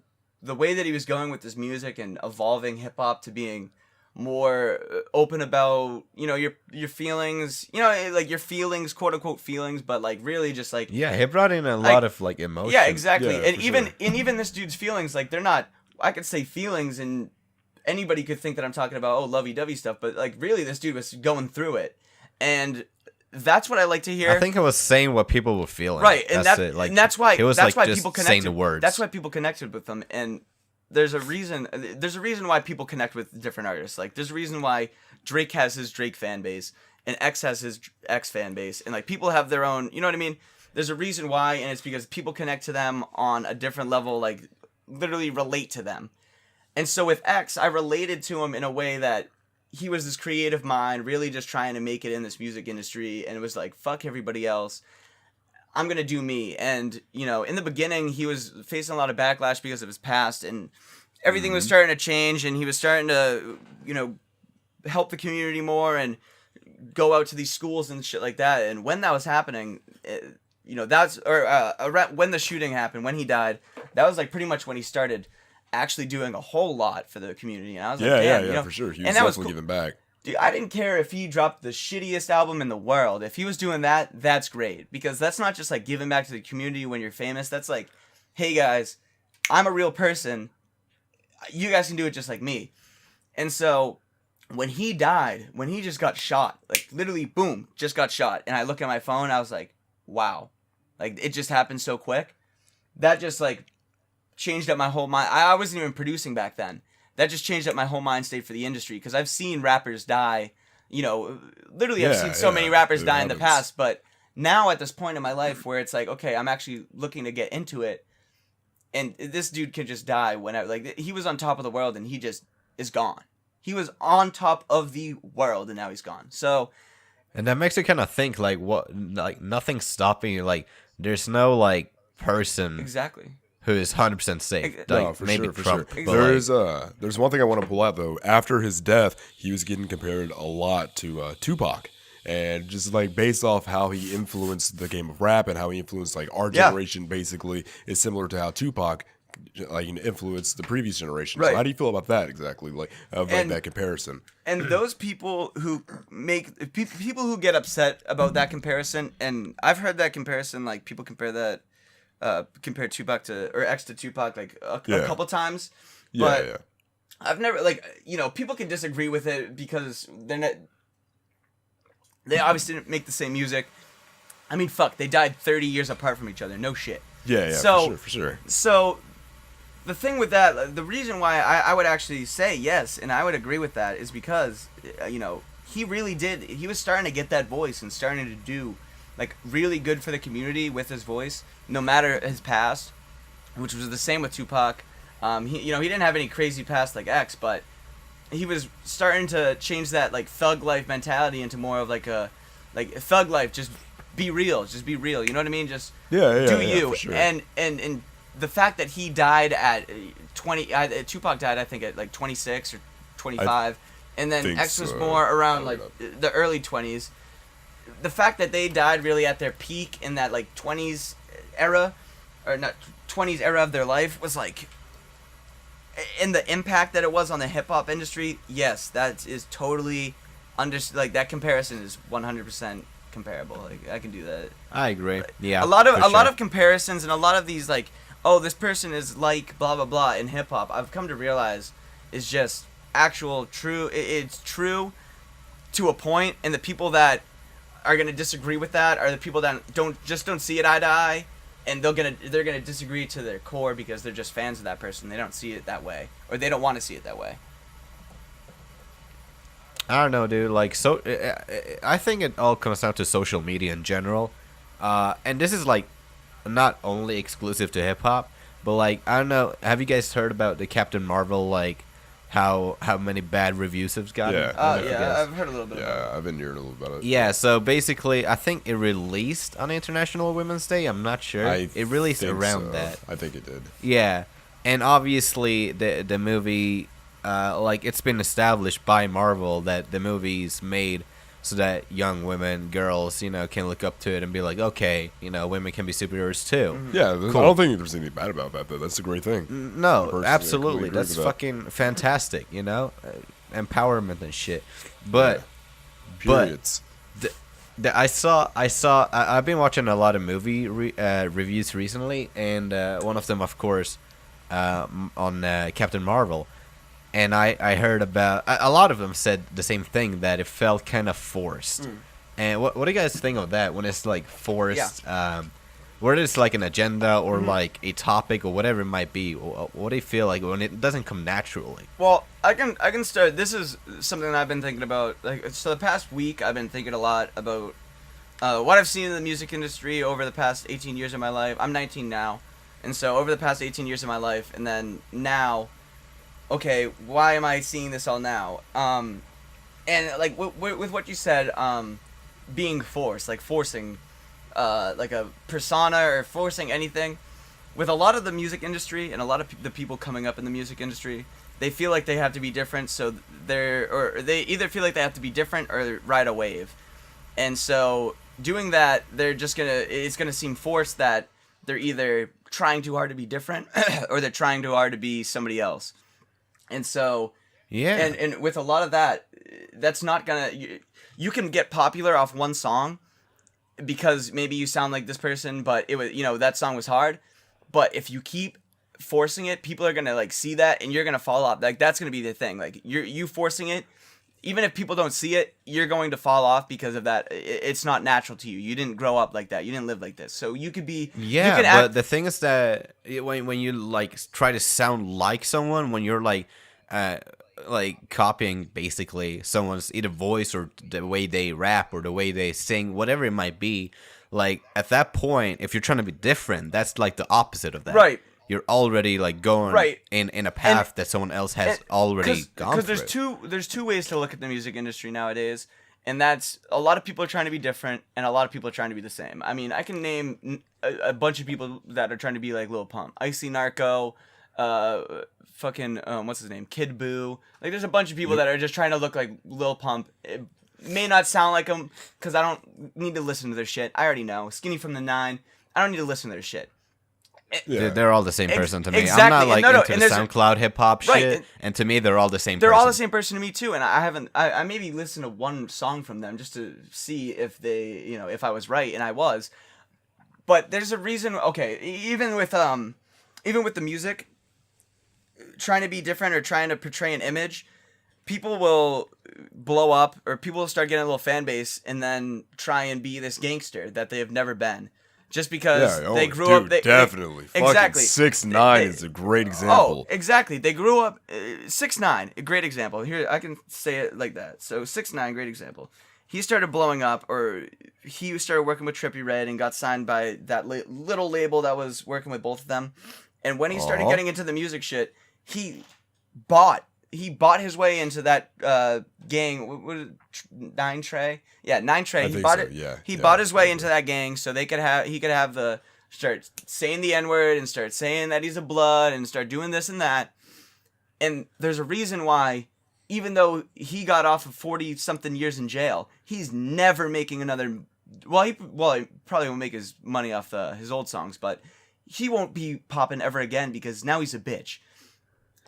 way that he was going with this music and evolving hip hop to being more open about, your feelings, your feelings, quote unquote feelings, but really just yeah, he brought in a lot of emotion. Yeah, exactly. Yeah, and even this dude's feelings, they're not, I could say feelings and anybody could think that I'm talking about lovey-dovey stuff, but really this dude was going through it. And that's what I like to hear. I think I was saying what people were feeling. Right, and that's why it was that's why just people saying connected. the words. That's why people connected with them, and there's a reason why people connect with different artists. There's a reason why Drake has his Drake fan base and X has his X fan base, and people have their own. You know what I mean? There's a reason why, and it's because people connect to them on a different level, literally relate to them. And so with X, I related to him in a way that he was this creative mind, really just trying to make it in this music industry, and it was fuck everybody else. I'm going to do me. And, in the beginning, he was facing a lot of backlash because of his past, and everything was starting to change, and he was starting to, help the community more and go out to these schools and shit like that. And when that was happening, when the shooting happened, when he died, that was pretty much when he started actually doing a whole lot for the community. And I was damn, for sure. He was definitely giving back. Dude, I didn't care if he dropped the shittiest album in the world. If he was doing that, that's great. Because that's not just giving back to the community when you're famous. That's hey guys, I'm a real person. You guys can do it just like me. And so when he died, when he just got shot, literally boom, just got shot. And I look at my phone, I was like, wow. It just happened so quick. That just changed up my whole mind. I wasn't even producing back then. That just changed up my whole mind state for the industry, because I've seen rappers die, literally I've seen so many rappers die in the past, but now at this point in my life where it's okay, I'm actually looking to get into it, and this dude can just die whenever. He was on top of the world and he just is gone. He was on top of the world and now he's gone. So, and that makes you kind of think nothing's stopping you. There's no person exactly who is 100% safe. No, for maybe sure, for Trump. sure. But There's one thing I want to pull out though. After his death, he was getting compared a lot to Tupac, and just based off how he influenced the game of rap and how he influenced our generation, basically is similar to how Tupac influenced the previous generation. Right. So how do you feel about that exactly? That comparison. And those people who people who get upset about that comparison, and I've heard that comparison, people compare that. Compare Tupac or X to Tupac a couple times, but I've never people can disagree with it because they obviously didn't make the same music. I mean, fuck, they died 30 years apart from each other. No shit. Yeah, so, for sure. So the thing with that, the reason why I would actually say yes, and I would agree with that, is because he really did. He was starting to get that voice and starting to do really good for the community with his voice, no matter his past, which was the same with Tupac. He didn't have any crazy past like X, but he was starting to change that thug life mentality into more of a thug life. Just be real. You know what I mean? Just do you. For sure. And the fact that he died at 20, Tupac died I think at 26 or 25. and then think X was so. more around like Look the early 20s. The fact that they died really at their peak in that like 20s era, or not 20s era of their life, was like, and the impact that it was on the hip hop industry. Yes, that is totally like that comparison is 100% comparable. Like I can do that. I agree. Yeah, a lot for of comparisons and a lot of these like, oh, this person is like blah blah blah in hip hop. I've come to realize is just actual true. It's true to a point, and the people that are gonna disagree with that are the people that don't see it eye to eye, and they're gonna disagree to their core because they're just fans of that person. They don't see it that way, or they don't want to see it that way. I don't know, dude. Like, so I think it all comes down to social media in general, and this is like not only exclusive to hip hop, but like I don't know. Have you guys heard about the Captain Marvel? Like, how many bad reviews it's gotten? Yeah. Yeah, I've heard a little bit. Yeah, I've been hearing a little about it. Yeah, so basically, I think it released on International Women's Day. I'm not sure. It released think around so. that. I think it did. Yeah, and obviously the movie, like it's been established by Marvel that the movie's made so that young women, girls, you know, can look up to it and be like, okay, you know, women can be superheroes too. Mm-hmm. Yeah, Cool. I don't think there's anything bad about that, though. That's a great thing. No, Personally, I absolutely, completely agree that's with that. fucking fantastic. You know, empowerment and shit. But Periods. I've been watching a lot of movie reviews recently, and one of them, of course, on Captain Marvel. And I heard about a lot of them said the same thing, that it felt kind of forced. And what do you guys think of that when it's like forced? Yeah. Whether it's like an agenda or like a topic or whatever it might be. What do you feel like when it doesn't come naturally? Well, I can start. This is something that I've been thinking about. Like, so the past week, I've been thinking a lot about what I've seen in the music industry over the past 18 years of my life. I'm 19 now, and so over the past 18 years of my life, and then now, okay, why am I seeing this all now? And like with what you said, being forced, like forcing, like a persona or forcing anything. With a lot of the music industry and a lot of the people coming up in the music industry, they feel like they have to be different, so they either feel like they have to be different or ride a wave. And so doing that, it's gonna seem forced that they're either trying too hard to be different or they're trying too hard to be somebody else. And so Yeah. and with a lot of that, that's not gonna you can get popular off one song because maybe you sound like this person, but it was, you know, that song was hard. But if you keep forcing it, people are gonna like see that, and you're gonna fall off. Like that's gonna be the thing. Like you forcing it, even if people don't see it, you're going to fall off because of that. It's not natural to you. You didn't grow up like that. You didn't live like this. So you could be. Yeah, you can but the thing is that when you like try to sound like someone, when you're like copying basically someone's either voice or the way they rap or the way they sing, whatever it might be, like at that point, if you're trying to be different, that's like the opposite of that. Right. You're already like going Right. in a path that someone else has already gone through. Because there's two ways to look at the music industry nowadays, and that's a lot of people are trying to be different, and a lot of people are trying to be the same. I mean, I can name a bunch of people that are trying to be like Lil Pump, Icy Narco, fucking what's his name, Kid Buu. Like, there's a bunch of people that are just trying to look like Lil Pump. It may not sound like him because I don't need to listen to their shit. I already know. Skinny from the 9. I don't need to listen to their shit. Yeah. They're all the same person to me. Exactly. I'm not like No, into and the there's SoundCloud hip hop Right, shit, and to me, they're all the same. They're person. all the same person to me too, and I maybe listened to one song from them just to see if they, you know, if I was right, and I was. But there's a reason. Okay, even with the music, trying to be different or trying to portray an image, people will blow up or people will start getting a little fan base and then try and be this gangster that they have never been. Just because they grew up, definitely. Exactly. 6ix9ine is a great example. Oh, exactly. They grew up. 6ix9ine, a great example. Here, I can say it like that. So 6ix9ine, great example. He started blowing up, or he started working with Trippie Redd and got signed by that little label that was working with both of them. And when he started getting into the music shit, he bought his way into that gang. What is it, 9 Trey? Yeah, 9 Trey. He bought it. Yeah, he bought his way into that gang so he could have the start saying the N-word and start saying that he's a blood and start doing this and that. And there's a reason why even though he got off of 40-something years in jail, he's never making another. Well, he probably won't make his money off his old songs, but he won't be popping ever again because now he's a bitch.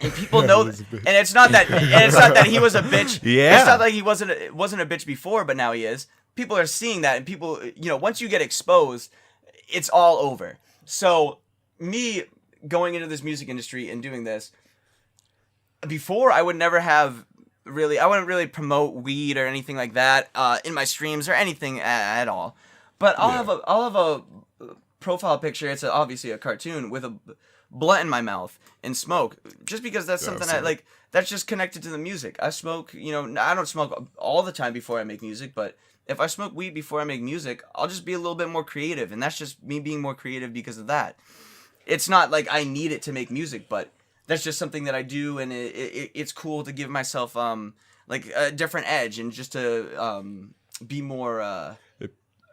And people know, and it's not that he was a bitch. Yeah. It's not like he wasn't a bitch before, but now he is. People are seeing that, and people, once you get exposed, it's all over. So me going into this music industry and doing this, before I would never have I wouldn't really promote weed or anything like that in my streams or anything at all. But I'll have a profile picture. It's obviously a cartoon with a blunt in my mouth and smoke, just because that's something I like. That's just connected to the music. I smoke, I don't smoke all the time before I make music, but if I smoke weed before I make music, I'll just be a little bit more creative, and that's just me being more creative because of that. It's not like I need it to make music, but that's just something that I do, and it's cool to give myself like a different edge, and just to be more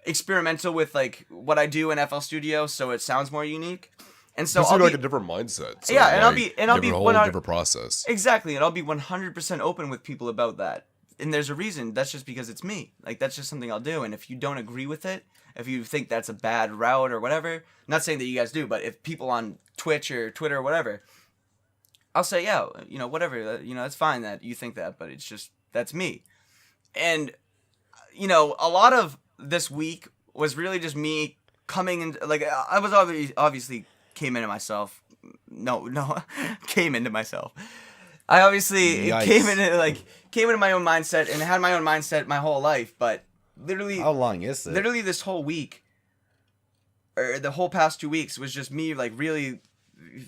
experimental with like what I do in FL Studio, so it sounds more unique. And so I'll be like a different mindset. So yeah, and like, I'll be a whole different process. Exactly, and I'll be 100% open with people about that. And there's a reason. That's just because it's me. Like, that's just something I'll do. And if you don't agree with it, if you think that's a bad route or whatever, not saying that you guys do, but if people on Twitch or Twitter or whatever, I'll say, yeah, whatever, that's fine that you think that, but it's just, that's me. And, a lot of this week was really just me coming in, like, I was obviously came into myself. Came into myself. I obviously came into my own mindset and had my own mindset my whole life, but literally, how long is it? Literally, this whole week, or the whole past 2 weeks, was just me like really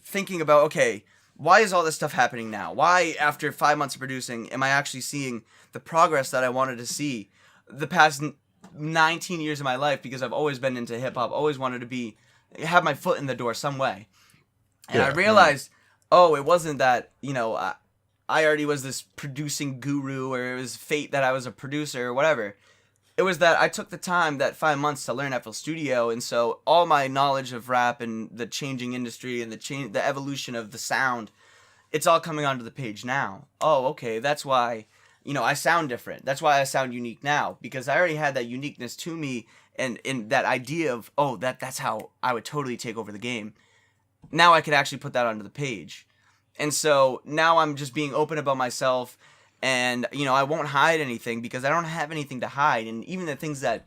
thinking about, okay, why is all this stuff happening now? Why, after 5 months of producing, am I actually seeing the progress that I wanted to see the past 19 years of my life? Because I've always been into hip hop, always wanted to have my foot in the door some way, and I realized, it wasn't that I already was this producing guru, or it was fate that I was a producer or whatever. It was that I took the time, that 5 months, to learn FL Studio, and so all my knowledge of rap and the changing industry and the evolution of the sound, it's all coming onto the page now. Oh, okay, that's why, I sound different. That's why I sound unique now, because I already had that uniqueness to me, and in that idea of, that's how I would totally take over the game. Now I could actually put that onto the page. And so now I'm just being open about myself, and I won't hide anything because I don't have anything to hide. And even the things that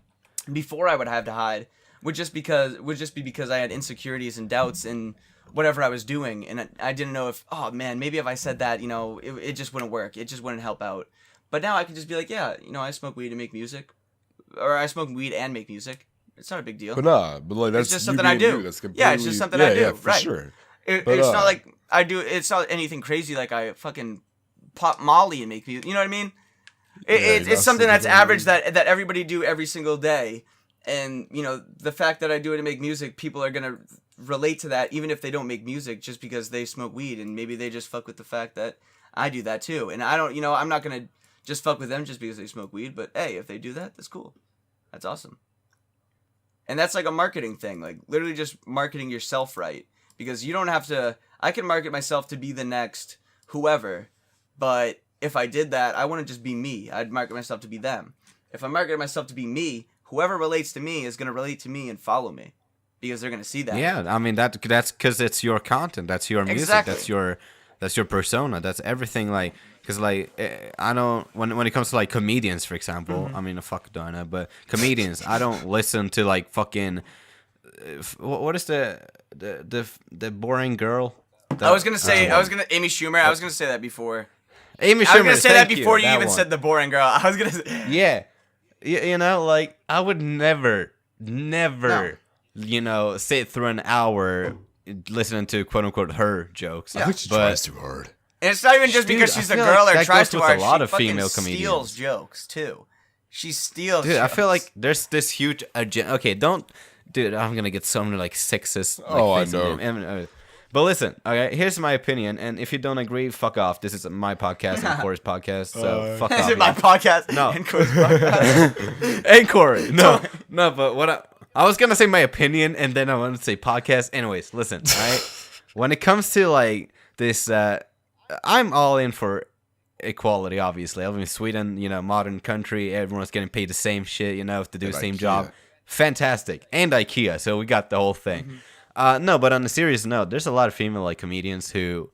before I would have to hide would just be because I had insecurities and doubts in whatever I was doing, and I didn't know if, maybe if I said that, it just wouldn't work. It just wouldn't help out. But now I can just be like, yeah, I smoke weed to make music, or I smoke weed and make music. It's not a big deal. But like that's it's just something I do. That's yeah, it's just something I do. Yeah, for right. sure. It's not like I do. It's not anything crazy like I fucking pop Molly and make music. You know what I mean? It's something that's average that everybody do every single day. And the fact that I do it to make music, people are gonna relate to that, even if they don't make music, just because they smoke weed, and maybe they just fuck with the fact that I do that too. And I don't, I'm not gonna just fuck with them just because they smoke weed. But hey, if they do that, that's cool. That's awesome. And that's like a marketing thing, like literally just marketing yourself right. Because you don't have to, I can market myself to be the next whoever, but if I did that, I wouldn't just be me. I'd market myself to be them. If I market myself to be me, whoever relates to me is going to relate to me and follow me, because they're going to see that. Yeah, I mean, that's because it's your content, that's your music, exactly. that's your persona, that's everything, like, because, like, I don't, when it comes to, like, comedians, for example, I mean, fuck do I know, but comedians, I don't listen to, like, fucking, what is the boring girl? I was gonna Amy Schumer. I was gonna say that before. Amy Schumer. I was gonna say that before you even said the boring girl. I was gonna say. Yeah, like I would never, sit through an hour listening to quote unquote her jokes. I think she tries too hard. And it's not even just because she's a girl or tries too hard. A lot of she female fucking comedians steals jokes too. She steals. Dude, jokes. I feel like there's this huge agenda. Okay, dude, I'm gonna get so many like sexist. Like, I know. But listen, okay, here's my opinion, and if you don't agree, fuck off. This is my podcast and Corey's podcast, so fuck off. Is it my podcast? No. And Corey's podcast? And Corey. No, but what I was gonna say my opinion, and then I wanted to say podcast. Anyways, listen, right? When it comes to like this, I'm all in for equality, obviously. I live in Sweden, modern country. Everyone's getting paid the same shit, to do the same job. Fantastic. And IKEA, so we got the whole thing. No, but on a serious note, there's a lot of female like comedians who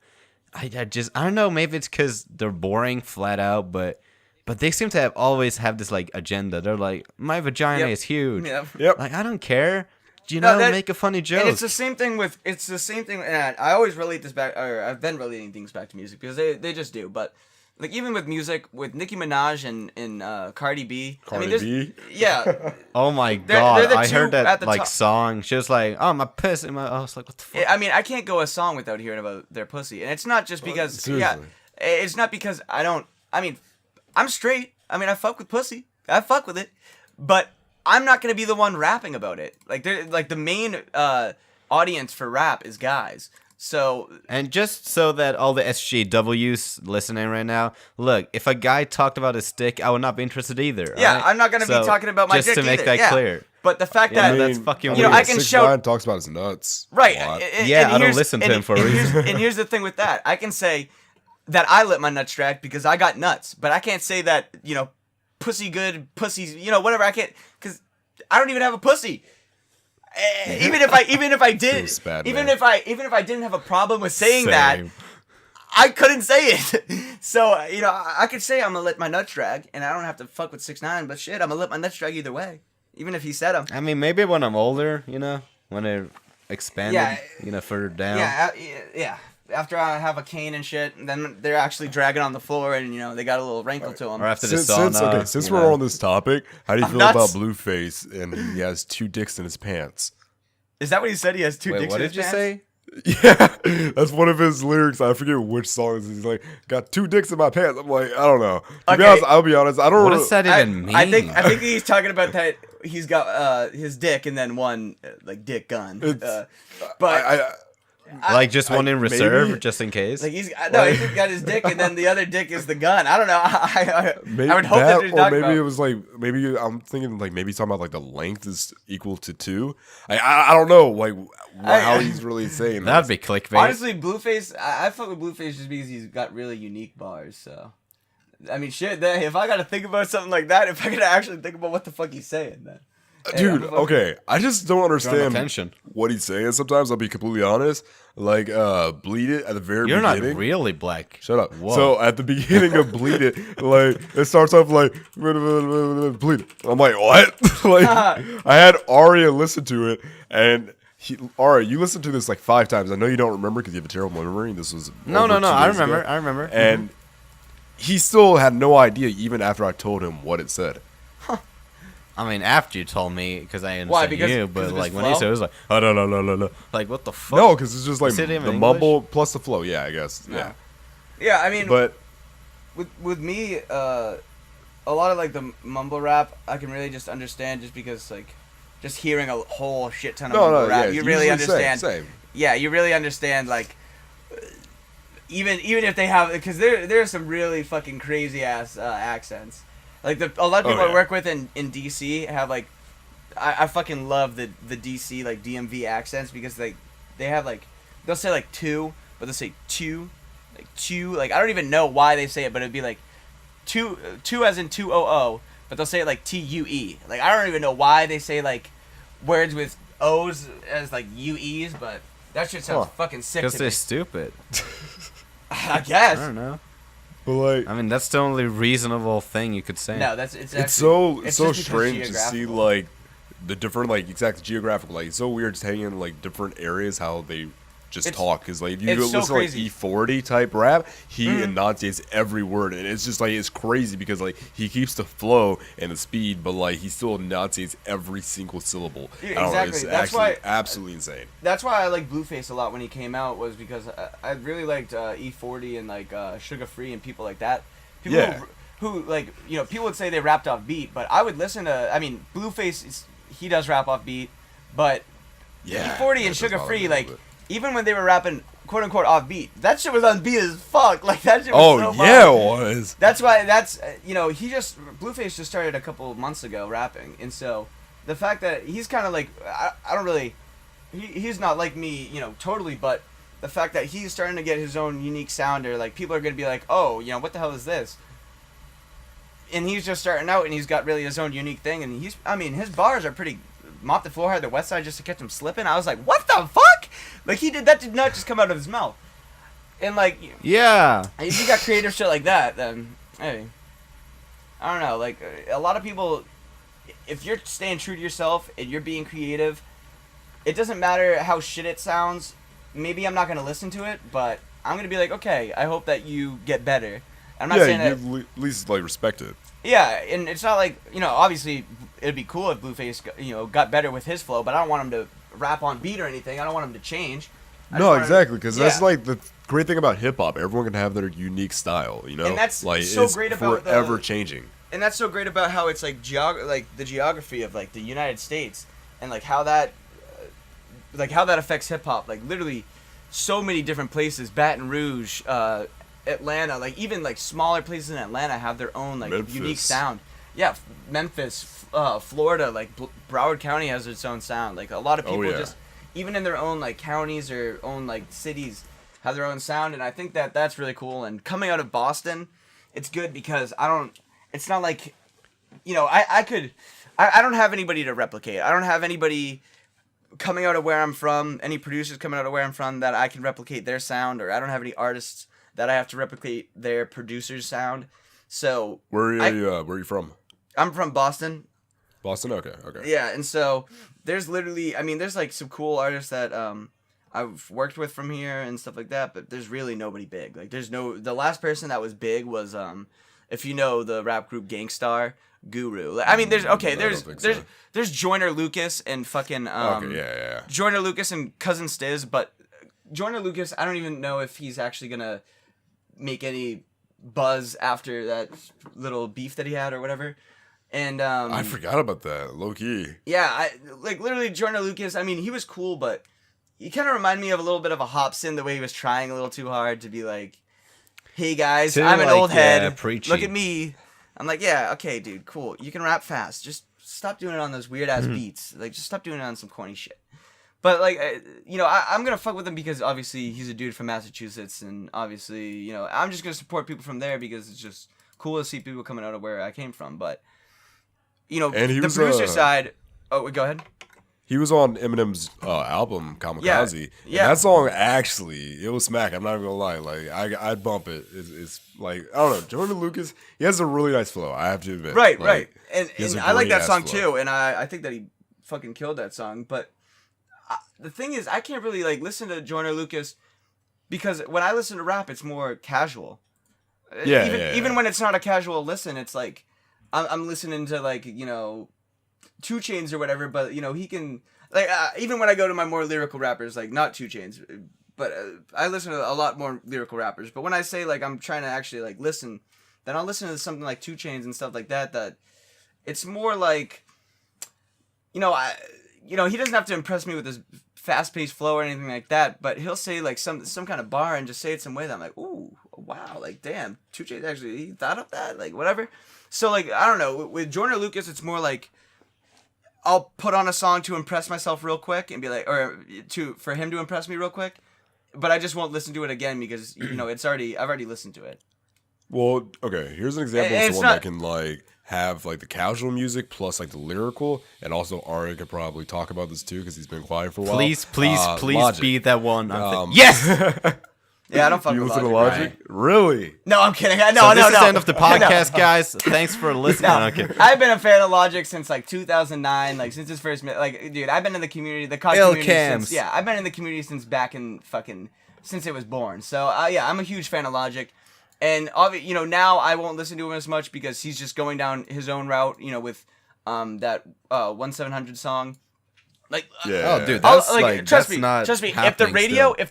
I don't know, maybe it's because they're boring flat out, but they seem to always have this like agenda. They're like, my vagina is huge. Yep. Like, I don't care. Make a funny joke. And it's the same thing, and I always relate this back, or I've been relating things back to music, because they just do, but, like, even with music, with Nicki Minaj and Cardi B. B? Yeah. Oh my God, they're I heard that, like, top. song. She was like, oh, my pussy. I was like, what the fuck? I mean, I can't go a song without hearing about their pussy, and it's not just because, seriously. it's not because I'm straight. I mean, I fuck with pussy. I fuck with it, but I'm not gonna be the one rapping about it. Like, the main audience for rap is guys. So, and just so that all the SJWs listening right now, look, if a guy talked about his dick, I would not be interested either. Yeah, right? I'm not gonna be talking about my dick just to make either. that clear. But the fact that that's fucking you know, weird. I can 6ix9ine talks about his nuts. Right. I don't listen to him for a reason. And here's the thing with that. I can say that I let my nuts drag because I got nuts, but I can't say that, pussy good, pussies, whatever. I can't, because I don't even have a pussy. Even if I did, even if I didn't have a problem with saying that, I couldn't say it. So I could say I'm gonna let my nuts drag, and I don't have to fuck with 6ix9ine. But shit, I'm gonna let my nuts drag either way, even if he said them. I mean, maybe when I'm older, when they're expanded, further down. Yeah. After I have a cane and shit, and then they're actually dragging on the floor, and they got a little wrinkle to them. Or after the sauna. Since we're on this topic, how do you feel about Blueface and he has 2 dicks in his pants? Is that what he said? He has 2 dicks in his pants? What did you say? Yeah, that's one of his lyrics. I forget which song it is. He's like, got 2 dicks in my pants. I'm like, I don't know. I'll be honest. I don't. What does that even mean? I think he's talking about that. He's got his dick and then one like dick gun. Like just one in reserve, just in case. Like he's got his dick and then the other dick is the gun. I don't know. I would hope that there's or maybe it was like I'm thinking like maybe he's talking about like the length is equal to 2. I don't know like how he's really saying that'd be clickbait. Honestly, Blueface, I fuck with Blueface just because he's got really unique bars. So I mean, shit. If I gotta think about something like that, if I gotta actually think about what the fuck he's saying, then. Dude, okay, I just don't understand what he's saying. Sometimes I'll be completely honest. Like, Bleed It at the very beginning. You're not really black. Shut up. Whoa. So at the beginning of Bleed It, like it starts off like Bleed It. I'm like, what? Like I had Aria listen to it, and Aria, you listened to this like 5 times. I know you don't remember because you have a terrible memory. This was no. I remember. And he still had no idea even after I told him what it said. I mean, after you told me, because I understand you, but like when flow? he said it, was like, oh, no. Like, what the fuck? No, because it's just like the English? mumble plus the flow. Yeah, I guess. Yeah, I mean, but with me, a lot of like the mumble rap, I can really just understand just because like, just hearing a whole shit ton of mumble rap, you really understand. Same. Yeah, you really understand like. Even if they have, because there are some really fucking crazy ass accents. Like a lot of people I work with in DC have like, I fucking love the DC like DMV accents because they have like, they'll say like 2, but they'll say 2, like 2, like I don't even know why they say it, but it'd be like 2 as in 200, but they'll say it like TUE. Like I don't even know why they say like words with O's as like UEs, but that shit sounds fucking sick. Because they're stupid. I guess. I don't know. But like, I mean, that's the only reasonable thing you could say. No, it's so strange to see like the different like exact geographical, like it's so weird staying in like different areas how they just talk, because like if you listen to like E40 type rap, he enunciates every word, and it's just like it's crazy because like he keeps the flow and the speed, but like he still enunciates every single syllable. Yeah, I don't know, it's that's why absolutely insane. That's why I like Blueface a lot when he came out, was because I really liked E40 and like Sugar Free and people like that. People who like, you know, people would say they rapped off beat, but I would listen to, I mean, Blueface, he does rap off beat, but E40 and Sugar Free, like, even when they were rapping quote unquote off beat, that shit was on beat as fuck. Like that shit was so yeah, it was. That's why you know, Blueface just started a couple months ago rapping, and so the fact that he's kind of like, I don't really, he's not like me, you know, totally, but the fact that he's starting to get his own unique sound, or like people are gonna be like, oh, what the hell is this? And he's just starting out, and he's got really his own unique thing, and his bars are pretty. Mop the floor, had the west side just to catch him slipping. I was like, what the fuck? Like that did not just come out of his mouth. And like, yeah, if you got creative shit like that, then hey, I don't know. Like a lot of people, if you're staying true to yourself and you're being creative, it doesn't matter how shit it sounds. Maybe I'm not gonna listen to it, but I'm gonna be like, okay, I hope that you get better. I'm not saying that. You at least like respect it. Yeah, and it's not like obviously it'd be cool if Blueface got better with his flow, but I don't want him to rap on beat or anything. I don't want him to change. No, exactly, because that's like the great thing about hip hop. Everyone can have their unique style, And that's like so it's great about forever changing. And that's so great about how it's like the geography of like the United States, and like how that affects hip hop. Like literally, so many different places. Baton Rouge, Atlanta, like even like smaller places in Atlanta have their own like Memphis. unique sound. Yeah, Memphis, Florida, like Broward County has its own sound. Like a lot of people just even in their own like counties or own like cities have their own sound, and I think that that's really cool. And coming out of Boston, it's good because it's not like I don't have anybody to replicate. I don't have anybody coming out of where I'm from, any producers coming out of where I'm from that I can replicate their sound, or I don't have any artists that I have to replicate their producer's sound. So where are you from? I'm from Boston. Boston, okay. Yeah, and so there's literally, there's like some cool artists that I've worked with from here and stuff like that, but there's really nobody big. Like the last person that was big was if you know the rap group Gangstar, Guru. There's Joyner Lucas and fucking Joyner Lucas and Cousin Stiz, but Joyner Lucas, I don't even know if he's actually gonna make any buzz after that little beef that he had or whatever. And I forgot about that, low key. Yeah, literally Joyner Lucas, he was cool, but he kind of reminded me of a little bit of a Hobson, the way he was trying a little too hard to be like, hey guys, I'm an old head, look at me. I'm like, yeah, okay, dude, cool. You can rap fast. Just stop doing it on those weird-ass beats. Like, just stop doing it on some corny shit. But, like, I'm going to fuck with him because, obviously, he's a dude from Massachusetts. And, obviously, I'm just going to support people from there because it's just cool to see people coming out of where I came from. But, and the producer side... Oh, go ahead. He was on Eminem's album Kamikaze. Yeah. And that song actually, it was smack. I'm not even gonna lie. Like I'd bump it. It's like I don't know. Joyner Lucas, he has a really nice flow. I have to admit. Right. And I like that song too. And I think that he fucking killed that song. But the thing is, I can't really like listen to Joyner Lucas because when I listen to rap, it's more casual. Even when it's not a casual listen, it's like I'm listening to like 2 Chainz or whatever, but he can like even when I go to my more lyrical rappers, like not 2 Chainz, but I listen to a lot more lyrical rappers. But when I say like I'm trying to actually like listen, then I'll listen to something like 2 Chainz and stuff like that. That it's more like he doesn't have to impress me with his fast-paced flow or anything like that, but he'll say like some kind of bar and just say it some way that I'm like, ooh, wow, like damn, 2 Chainz actually he thought of that, like whatever. So like I don't know, with Joyner Lucas, it's more like I'll put on a song to impress myself real quick and be like, or for him to impress me real quick, but I just won't listen to it again because I've already listened to it. Well, okay, here's an example of someone that can like have like the casual music plus like the lyrical, and also Ari could probably talk about this too because he's been quiet for a while. Please Logic. be that one. Yes. Yeah, I don't fuck you with listen to Logic. Logic? Really? No, I'm kidding. This is the end of the podcast, guys. Thanks for listening. Okay. I've been a fan of Logic since like 2009, like since his first, like, dude, I've been in the community, the COD community since, I've been in the community since back in since it was born. So I'm a huge fan of Logic, and now I won't listen to him as much because he's just going down his own route, with that 1700 song. Like, oh, dude, that's like trust that's me. not If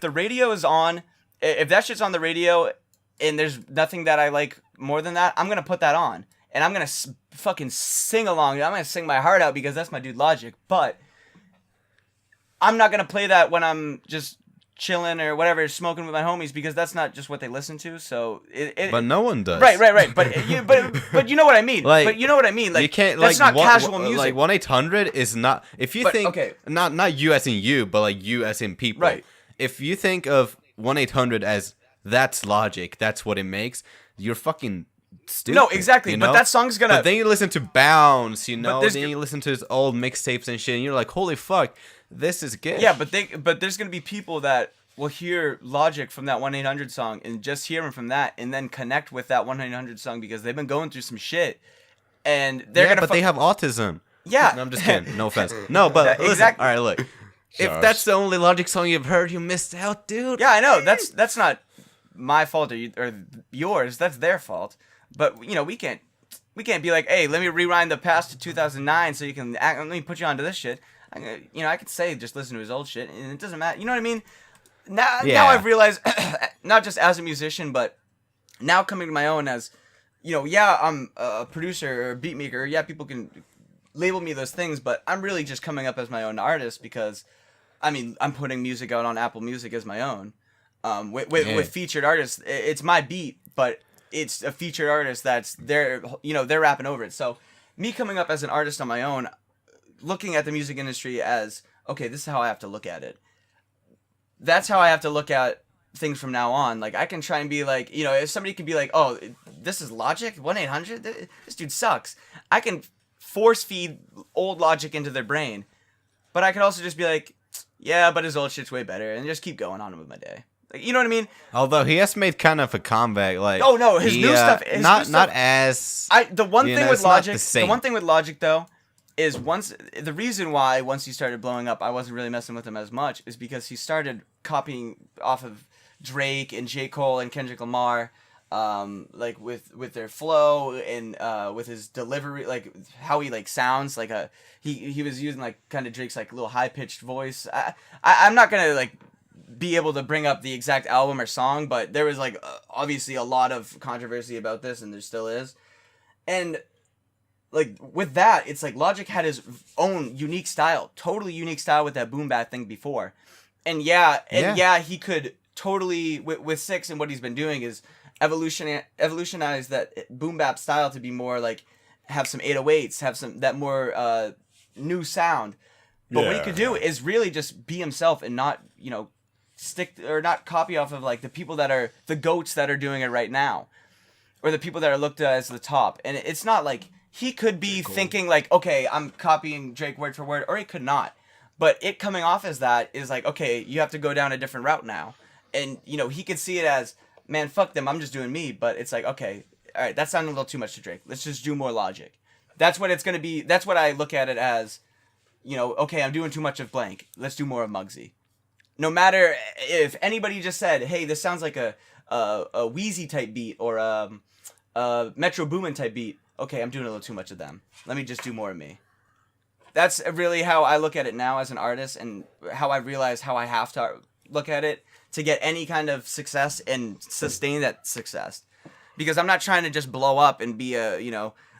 the radio is on. If that shit's on the radio and there's nothing that I like more than that, I'm going to put that on. And I'm going to fucking sing along. I'm going to sing my heart out because that's my dude Logic. But I'm not going to play that when I'm just chilling or whatever, smoking with my homies because that's not just what they listen to. So but no one does. Right. But you know what I mean. Like, but you know what I mean. Like, you can't, that's like, not casual music. Like 1-800 is not. If you think not you as in you, but like you as in people. Right. if you think of 1-800 as that's Logic, that's what it makes, you're fucking stupid. No, exactly. You But know? that song's gonna. But then you listen to Bounce, you know. there's Then g- you listen to his old mixtapes and shit, and you're like, holy fuck, this is good. Yeah, but there's gonna be people that will hear Logic from that 1-800 song and just hear him from that, and then connect with that 1-800 song because they've been going through some shit, and they're yeah, gonna. but they have autism. Yeah. No, I'm just kidding. No offense. No, but Yeah, listen. exactly. All right, look. If Josh. that's the only Logic song you've heard, you missed out, dude. Yeah, I know. That's not my fault or yours. That's their fault. But you know, we can't be like, hey, let me rewind the past to 2009 so you can let me put you onto this shit. I could say just listen to his old shit, and it doesn't matter. You know what I mean? Now I've realized, not just as a musician, but now coming to my own as, I'm a producer or a beat maker. Yeah, people can label me those things, but I'm really just coming up as my own artist because, I'm putting music out on Apple Music as my own. With featured artists, it's my beat, but it's a featured artist that's they're rapping over it. So me coming up as an artist on my own, looking at the music industry as, okay, this is how I have to look at it. That's how I have to look at things from now on. Like, I can try and be like, if somebody could be like, oh, this is Logic 1-800, this dude sucks. I can force feed old Logic into their brain, but I could also just be like, yeah, but his old shit's way better, and just keep going on with my day. Like, you know what I mean? Although he has made kind of a comeback, like Oh no, his new stuff. Not as. The one thing with it's not Logic, the same. one thing with Logic though, is the reason why once he started blowing up, I wasn't really messing with him as much, is because he started copying off of Drake and J. Cole and Kendrick Lamar, like with their flow and with his delivery, like how he like sounds like he was using like kind of Drake's like little high pitched voice. I'm not gonna like be able to bring up the exact album or song, but there was like obviously a lot of controversy about this, and there still is. And like with that, it's like Logic had his own unique style, totally unique style with that boom bap thing before. And yeah, he could totally with Six, and what he's been doing is evolutionize that boom bap style to be more like have some 808s, have some that more new sound. But what he could do is really just be himself and not, stick or not copy off of like the people that are the goats that are doing it right now, or the people that are looked at as the top. And it's not like he could be thinking like, okay, I'm copying Drake word for word, or he could not. But it coming off as that is like, okay, you have to go down a different route now. And, he could see it as, man, fuck them, I'm just doing me. But it's like, okay, all right, that sounded a little too much to Drake. Let's just do more Logic. That's what it's going to be. That's what I look at it as, okay, I'm doing too much of blank. Let's do more of Mugsy. No matter if anybody just said, hey, this sounds like a Wheezy type beat or a Metro Boomin type beat. Okay, I'm doing a little too much of them. Let me just do more of me. That's really how I look at it now as an artist, and how I realize how I have to look at it to get any kind of success and sustain that success. Because I'm not trying to just blow up and be a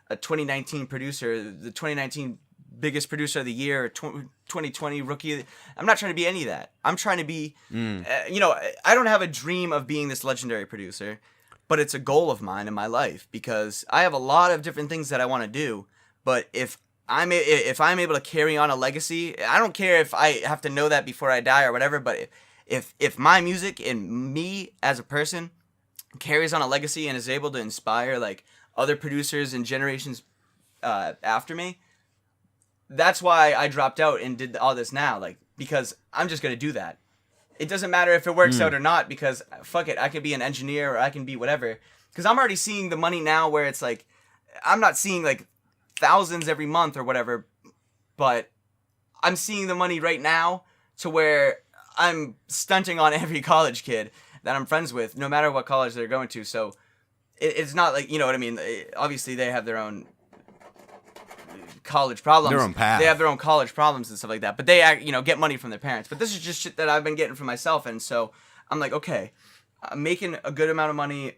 2019 producer, the 2019 biggest producer of the year, 2020 rookie. I'm not trying to be any of that. I'm trying to be, I don't have a dream of being this legendary producer, but it's a goal of mine in my life because I have a lot of different things that I want to do. But if I'm able to carry on a legacy, I don't care if I have to know that before I die or whatever, but if my music and me as a person carries on a legacy and is able to inspire like other producers and generations after me, that's why I dropped out and did all this now, like, because I'm just going to do that. It doesn't matter if it works out or not, because fuck it, I could be an engineer or I can be whatever. Because I'm already seeing the money now where it's like, I'm not seeing like thousands every month or whatever, but I'm seeing the money right now to where I'm stunting on every college kid that I'm friends with, no matter what college they're going to. So it's not like, you know what I mean? Obviously, they have their own college problems. Their own path. They have their own college problems and stuff like that. But they, get money from their parents. But this is just shit that I've been getting for myself. And so I'm like, okay, I'm making a good amount of money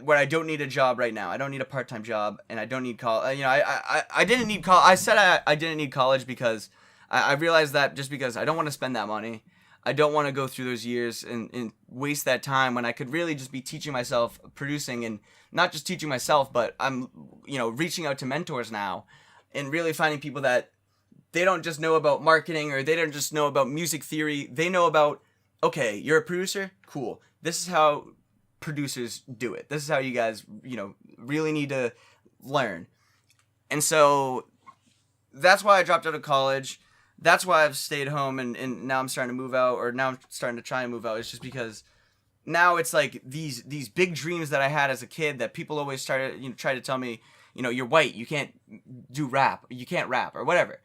where I don't need a job right now. I don't need a part-time job, and I don't need college. I didn't need college. I said I didn't need college because I realized that just because I don't want to spend that money. I don't want to go through those years and waste that time when I could really just be teaching myself producing, and not just teaching myself, but I'm, reaching out to mentors now and really finding people that they don't just know about marketing or they don't just know about music theory. They know about okay, you're a producer? Cool. This is how producers do it. This is how you guys, really need to learn. And so that's why I dropped out of college. That's why I've stayed home and now I'm starting to move out, or now I'm starting to try and move out. It's just because now it's like these big dreams that I had as a kid that people always try to tell me, you're white, you can't do rap, you can't rap or whatever.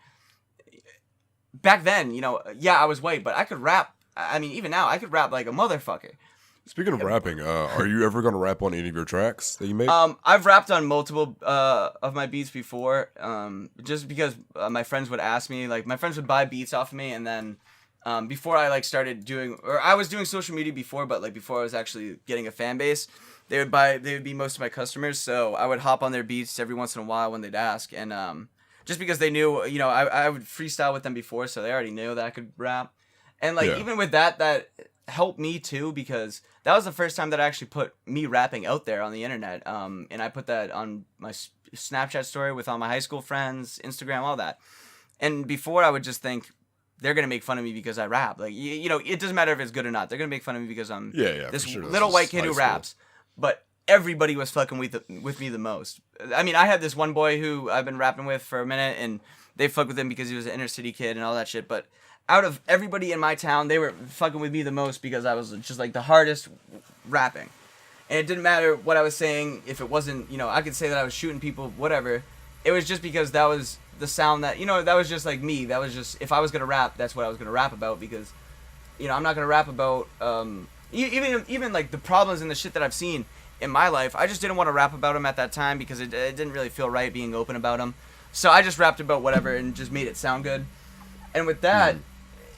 Back then, yeah, I was white, but I could rap. I mean, even now, I could rap like a motherfucker. Speaking of rapping, are you ever going to rap on any of your tracks that you make? I've rapped on multiple of my beats before, just because my friends would ask me. Like, my friends would buy beats off of me, and then before I started doing, or I was doing social media before, but before I was actually getting a fan base, they would be most of my customers. So I would hop on their beats every once in a while when they'd ask, and just because they knew, I would freestyle with them before, so they already knew that I could rap, and even with that helped me too, because that was the first time that I actually put me rapping out there on the internet. And I put that on my Snapchat story with all my high school friends, Instagram, all that. And before I would just think they're gonna make fun of me because I rap. Like, it doesn't matter if it's good or not. They're gonna make fun of me because I'm this little white kid who raps. But everybody was fucking with me the most. I mean, I had this one boy who I've been rapping with for a minute, and they fucked with him because he was an inner city kid and all that shit. But out of everybody in my town, they were fucking with me the most because I was just the hardest rapping. And it didn't matter what I was saying. If it wasn't, I could say that I was shooting people, whatever. It was just because that was the sound that, that was just me. That was just, if I was going to rap, that's what I was going to rap about, because, I'm not going to rap about, even the problems and the shit that I've seen in my life. I just didn't want to rap about them at that time because it didn't really feel right being open about them. So I just rapped about whatever and just made it sound good. And with that,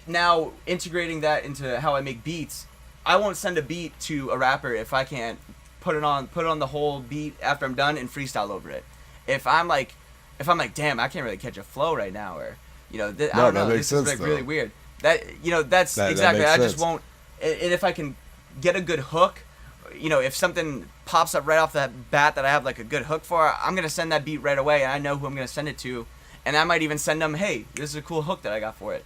now integrating that into how I make beats, I won't send a beat to a rapper if I can't put it on the whole beat after I'm done and freestyle over it. If I'm like, damn, I can't really catch a flow right now, or I don't know, this is really weird. That that's exactly. I just won't. And if I can get a good hook, if something pops up right off the bat that I have a good hook for, I'm gonna send that beat right away, and I know who I'm gonna send it to, and I might even send them, hey, this is a cool hook that I got for it.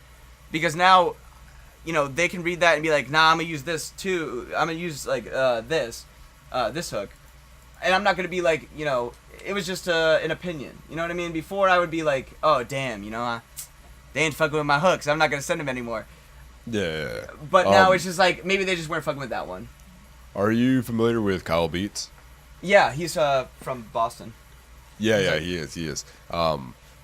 Because now, they can read that and be like, nah, I'm going to use this too. I'm going to use, this hook. And I'm not going to be like, it was just an opinion. You know what I mean? Before I would be like, oh, damn, they ain't fucking with my hooks. I'm not going to send them anymore. Yeah. But now it's just maybe they just weren't fucking with that one. Are you familiar with Kyle Beats? Yeah, he's from Boston. Yeah, he is.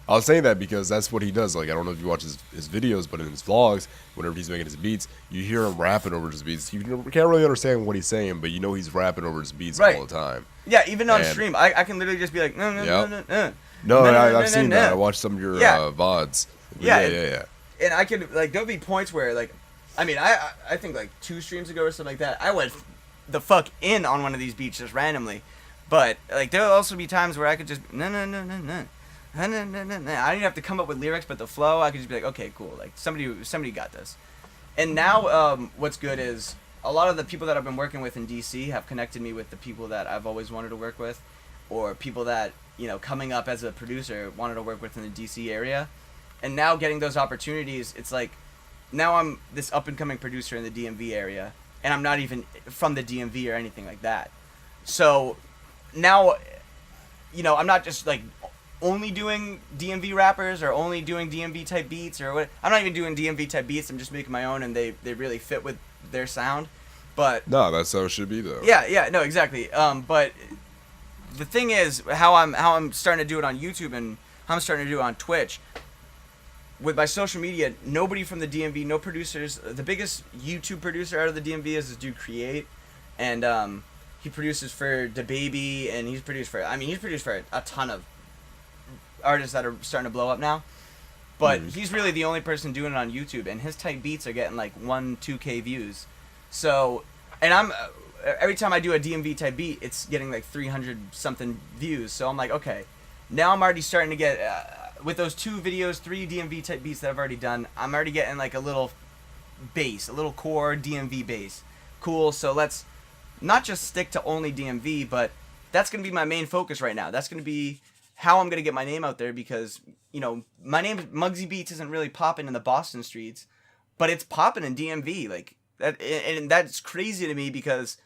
I was saying that because that's what he does. I don't know if you watch his videos, but in his vlogs, whenever he's making his beats, you hear him rapping over his beats. You can't really understand what he's saying, but he's rapping over his beats all the time. Yeah, even on stream, I can literally just be like, no. I've seen that. I watched some of your VODs. Yeah. And I could, there'll be points where, I think 2 streams ago or something like that, I went the fuck in on one of these beats just randomly. But, there'll also be times where I could just, no. I didn't have to come up with lyrics, but the flow, I could just be like, okay, cool. Somebody got this. And now, what's good is a lot of the people that I've been working with in DC have connected me with the people that I've always wanted to work with, or people that, coming up as a producer wanted to work with in the DC area. And now getting those opportunities, it's now I'm this up-and-coming producer in the DMV area, and I'm not even from the DMV or anything like that. So now, I'm not just, only doing DMV rappers or only doing DMV type beats or what. I'm not even doing DMV type beats. I'm just making my own, and they really fit with their sound. But no, that's how it should be though. Yeah, no, exactly. But the thing is, how I'm starting to do it on YouTube and how I'm starting to do it on Twitch. With my social media, nobody from the DMV, no producers. The biggest YouTube producer out of the DMV is this dude Create, and he produces for DaBaby, and he's produced for a ton of artists that are starting to blow up now. But he's really the only person doing it on YouTube, and his type beats are getting 1-2K views. So, and I'm every time I do a DMV type beat, it's getting 300 something views. So I'm like, okay, now I'm already starting to get with those 2 videos, 3 DMV type beats that I've already done. I'm already getting a little bass, a little core DMV bass. Cool. So let's not just stick to only DMV, but that's gonna be my main focus right now. That's gonna be how I'm gonna get my name out there, because my name Mugsy Beats isn't really popping in the Boston streets, but it's popping in DMV. And that's crazy to me because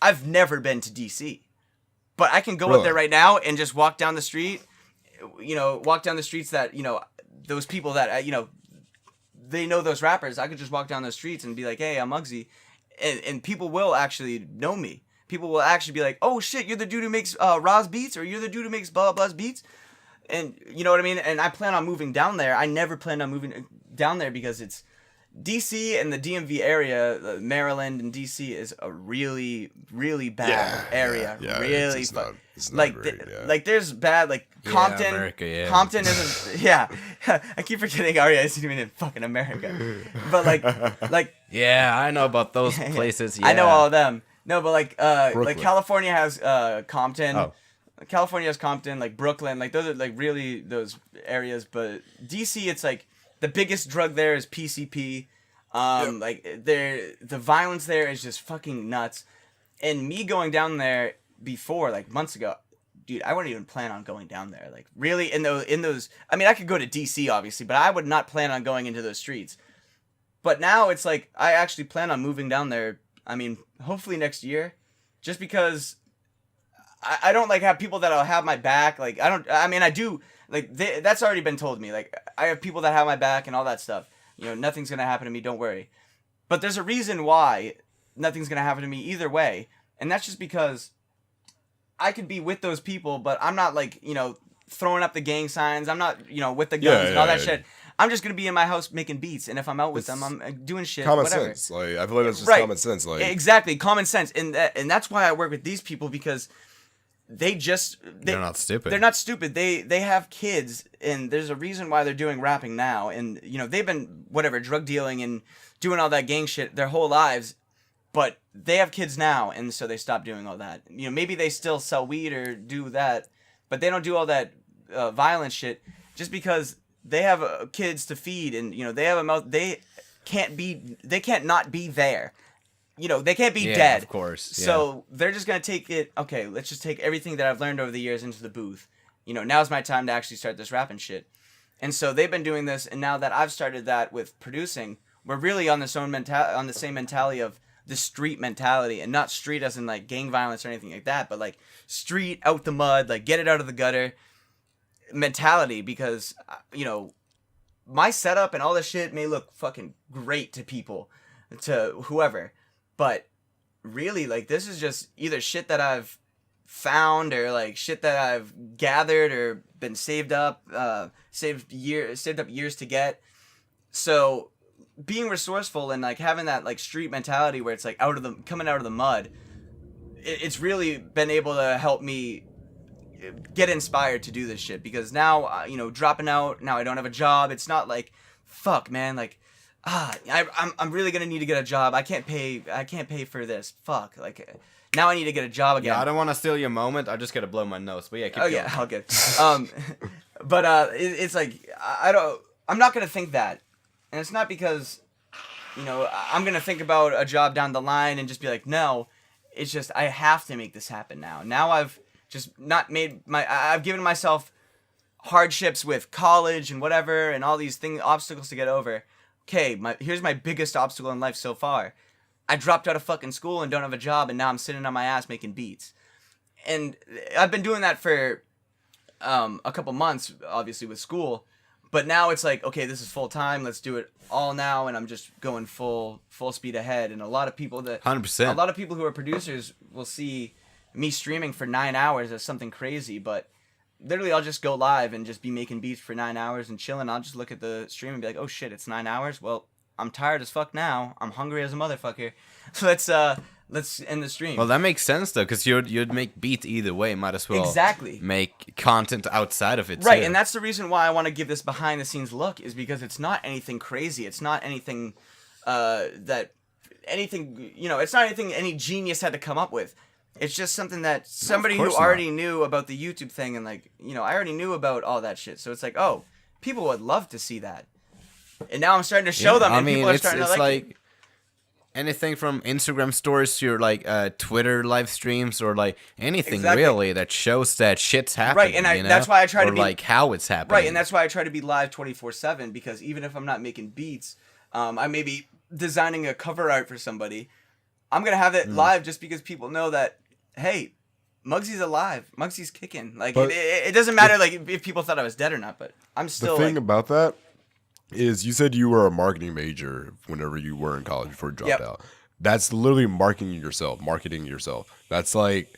I've never been to DC. But I can go up there right now and just walk down the street, walk down the streets that, those people that, they know those rappers. I could just walk down the streets and be like, hey, I'm Mugsy. And people will actually know me. People will actually be like, oh, shit, you're the dude who makes Ra's beats, or you're the dude who makes blah, blah's beats. And you know what I mean? And I plan on moving down there. I never planned on moving down there because it's DC and the DMV area, Maryland and DC is a really, really bad area. Yeah, really, it's not like, great, like there's bad, like Compton. America, Compton isn't. Yeah, I keep forgetting Aria isn't even in fucking America. But like. Yeah, I know about those places. Yeah. I know all of them. No, but like California has Compton. Oh. California has Compton, like Brooklyn, like those are like really those areas. But DC, it's like the biggest drug there is PCP. Like the violence there is just fucking nuts. And me going down there before, like months ago, dude, I wouldn't even plan on going down there. Like really in those. I mean, I could go to DC obviously, but I would not plan on going into those streets. But now it's like I actually plan on moving down there. I mean, hopefully next year, just because I don't like have people that'll have my back. Like I do. Like that's already been told me. Like I have people that have my back and all that stuff. Nothing's gonna happen to me. Don't worry. But there's a reason why nothing's gonna happen to me either way, and that's just because I could be with those people, but I'm not like throwing up the gang signs. I'm not with the guns and all that shit. I'm just gonna be in my house making beats, and if I'm out with them, I'm doing shit. Common whatever. sense. Like I feel like that's just common sense. Like exactly, common sense, and that's why I work with these people because they're not stupid. They're not stupid. They have kids, and there's a reason why they're doing rapping now, and they've been drug dealing and doing all that gang shit their whole lives, but they have kids now, and so they stop doing all that. Maybe they still sell weed or do that, but they don't do all that violent shit just because they have kids to feed, and they have a mouth. They can't not be there. They can't be dead. Of course. Yeah. So they're just gonna take it. Okay, let's just take everything that I've learned over the years into the booth. Now's my time to actually start this rapping shit. And so they've been doing this, and now that I've started that with producing, we're really on the same mentality of the street mentality, and not street as in like gang violence or anything like that, but like street out the mud, like get it out of the gutter mentality. Because my setup and all this shit may look fucking great to people, to whoever, but really like this is just either shit that I've found or like shit that I've gathered or been saved up years to get. So being resourceful and like having that like street mentality where it's like coming out of the mud, it's really been able to help me get inspired to do this shit. Because now dropping out, now I don't have a job. It's not like fuck man, like I'm really gonna need to get a job. I can't pay for this. Fuck, like now I need to get a job again. Yeah, I don't want to steal your moment. I just gotta blow my nose. But yeah, keep going. Yeah, all good. But it's like I'm not gonna think that, and it's not because I'm gonna think about a job down the line and just be like, no. It's just I have to make this happen now. Now I've just not made I've given myself hardships with college and whatever and all these obstacles to get over. Okay, here's my biggest obstacle in life so far. I dropped out of fucking school and don't have a job, and now I'm sitting on my ass making beats. And I've been doing that for a couple months, obviously, with school. But now it's like, okay, this is full time. Let's do it all now, and I'm just going full speed ahead. And a lot of people 100%. A lot of people who are producers will see me streaming for 9 hours as something crazy, but literally I'll just go live and just be making beats for 9 hours and chilling. I'll just look at the stream and be like, oh shit, it's 9 hours. Well, I'm tired as fuck now. I'm hungry as a motherfucker. Let's end the stream. Well, that makes sense though, because you'd make beats either way. Might as well make content outside of it. Right, too. And that's the reason why I want to give this behind the scenes look, is because it's not anything crazy. It's not anything it's not anything any genius had to come up with. It's just something that somebody who already knew about the YouTube thing, and like, I already knew about all that shit. So it's like, oh, people would love to see that. And now I'm starting to show them, and people are starting to like it. Anything from Instagram stories to your like Twitter live streams, or like anything really that shows that shit's happening. Right, and that's why I try to be like how it's happening. Right, and that's why I try to be live 24/7, because even if I'm not making beats, I may be designing a cover art for somebody. I'm gonna have it live just because people know that, hey, Mugsy's alive. Mugsy's kicking. Like it doesn't matter like if people thought I was dead or not, but I'm still. The thing about that is, you said you were a marketing major whenever you were in college before you dropped out. That's literally marketing yourself. That's like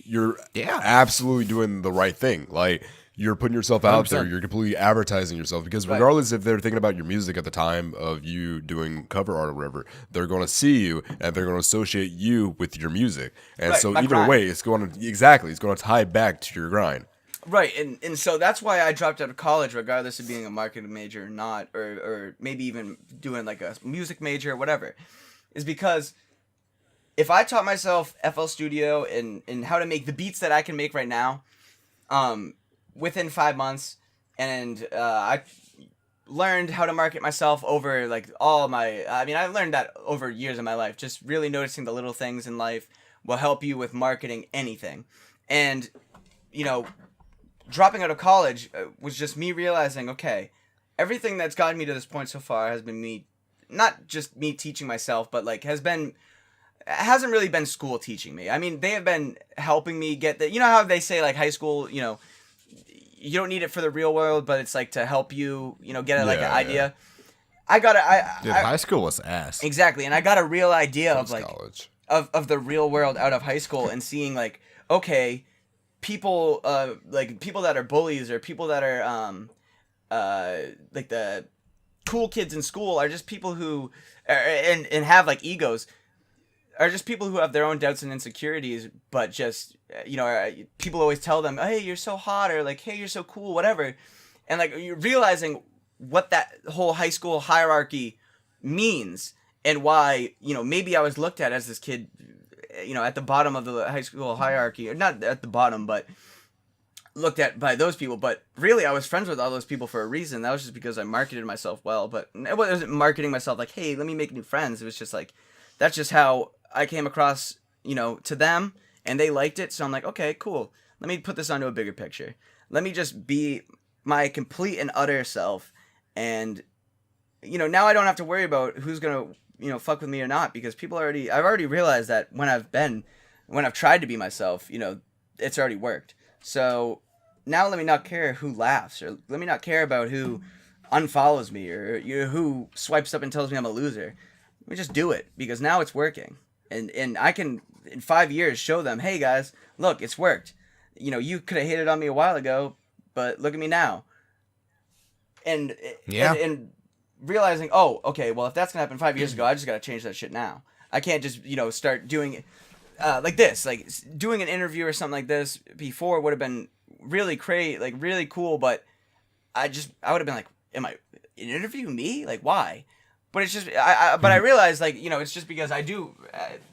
you're absolutely doing the right thing. Like you're putting yourself out 100%. There. You're completely advertising yourself because regardless if they're thinking about your music at the time of you doing cover art or whatever, they're going to see you and they're going to associate you with your music. And so either grind. Way, it's going to tie back to your grind. Right, and so that's why I dropped out of college, regardless of being a marketing major or not, or maybe even doing like a music major or whatever, is because if I taught myself FL Studio and how to make the beats that I can make right now, within 5 months, and I learned how to market myself over like I learned that over years of my life. Just really noticing the little things in life will help you with marketing anything, and dropping out of college was just me realizing, okay, everything that's gotten me to this point so far has been me, not just me teaching myself, but like hasn't really been school teaching me. I mean, they have been helping me get the, how they say like high school, you don't need it for the real world, but it's like to help you, get an idea. Dude, high school was ass. Exactly. And I got a real idea of like, college. Of the real world out of high school and seeing like, okay, people that are bullies or people that are like the cool kids in school are just people who and have like egos, are just people who have their own doubts and insecurities, but just people always tell them, hey, you're so hot, or like, hey, you're so cool, whatever. And like you're realizing what that whole high school hierarchy means and why maybe I was looked at as this kid at the bottom of the high school hierarchy, or not at the bottom, but looked at by those people. But really, I was friends with all those people for a reason. That was just because I marketed myself well. But it wasn't marketing myself like, hey, let me make new friends. It was just like, that's just how I came across, to them, and they liked it. So I'm like, okay, cool. Let me put this onto a bigger picture. Let me just be my complete and utter self. And, now I don't have to worry about who's going to, fuck with me or not, because I've already realized that when I've tried to be myself, it's already worked. So now let me not care who laughs, or let me not care about who unfollows me, or who swipes up and tells me I'm a loser. Let me just do it, because now it's working. And I can, in 5 years, show them, hey guys, look, it's worked. You could have hated on me a while ago, but look at me now. And realizing, oh, okay, well, if that's gonna happen 5 years ago, I just gotta change that shit now. I can't just, start doing it like this. Like, doing an interview or something like this before would have been really really cool, but I would have been like, an interview me? Like, why? But it's just, but I realized, like, it's just because I do,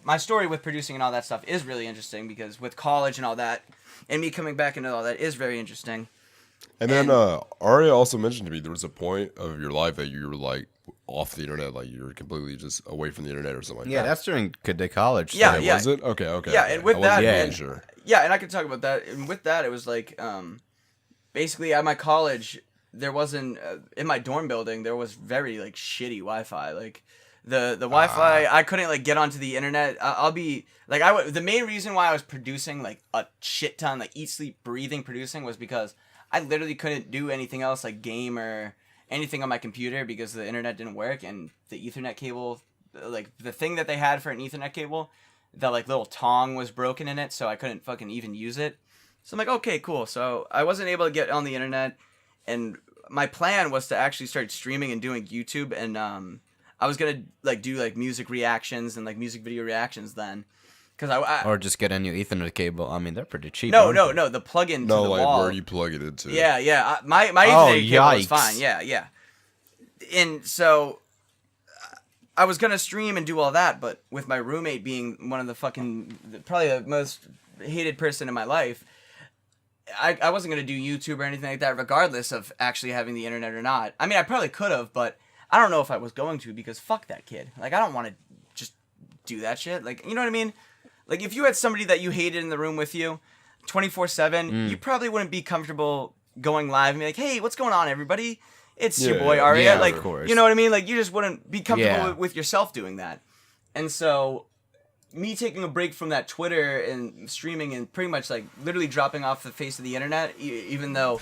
my story with producing and all that stuff is really interesting, because with college and all that, and me coming back into all that is very interesting. And then Aria also mentioned to me there was a point of your life that you were like off the internet, like you were completely just away from the internet or something like that. Yeah, that's during college. Yeah, yeah. Was it? Okay. Yeah, and with that, sure. Yeah, and I can talk about that. And with that, it was like, basically at my college, there wasn't, in my dorm building, there was very like shitty Wi-Fi. Like the Wi-Fi, I couldn't like get onto the internet. I'll be like, the main reason why I was producing like a shit ton, like eat, sleep, breathing producing, was because I literally couldn't do anything else, like game or anything on my computer, because the internet didn't work, and the Ethernet cable, like the thing that they had for an Ethernet cable, the like little tong was broken in it, so I couldn't fucking even use it. So I'm like, okay, cool. So I wasn't able to get on the internet, and my plan was to actually start streaming and doing YouTube, and I was gonna like do like music reactions and like music video reactions then. Or just get a new Ethernet cable. I mean, they're pretty cheap. No, the plug-in to the wall. Where you plug it into. Yeah. My Ethernet cable was fine. Yeah. And so I was gonna stream and do all that, but with my roommate being one of probably the most hated person in my life, I wasn't gonna do YouTube or anything like that, regardless of actually having the internet or not. I mean, I probably could have, but I don't know if I was going to, because fuck that kid. Like, I don't want to just do that shit. Like, you know what I mean? Like, if you had somebody that you hated in the room with you 24/7, you probably wouldn't be comfortable going live and be like, hey, what's going on, everybody? it's your boy Arya. yeah, Like, of course. you know what I mean? Like, you just wouldn't be comfortable Yeah. with yourself doing that. And so, me taking a break from that Twitter and streaming and pretty much like literally dropping off the face of the internet, even though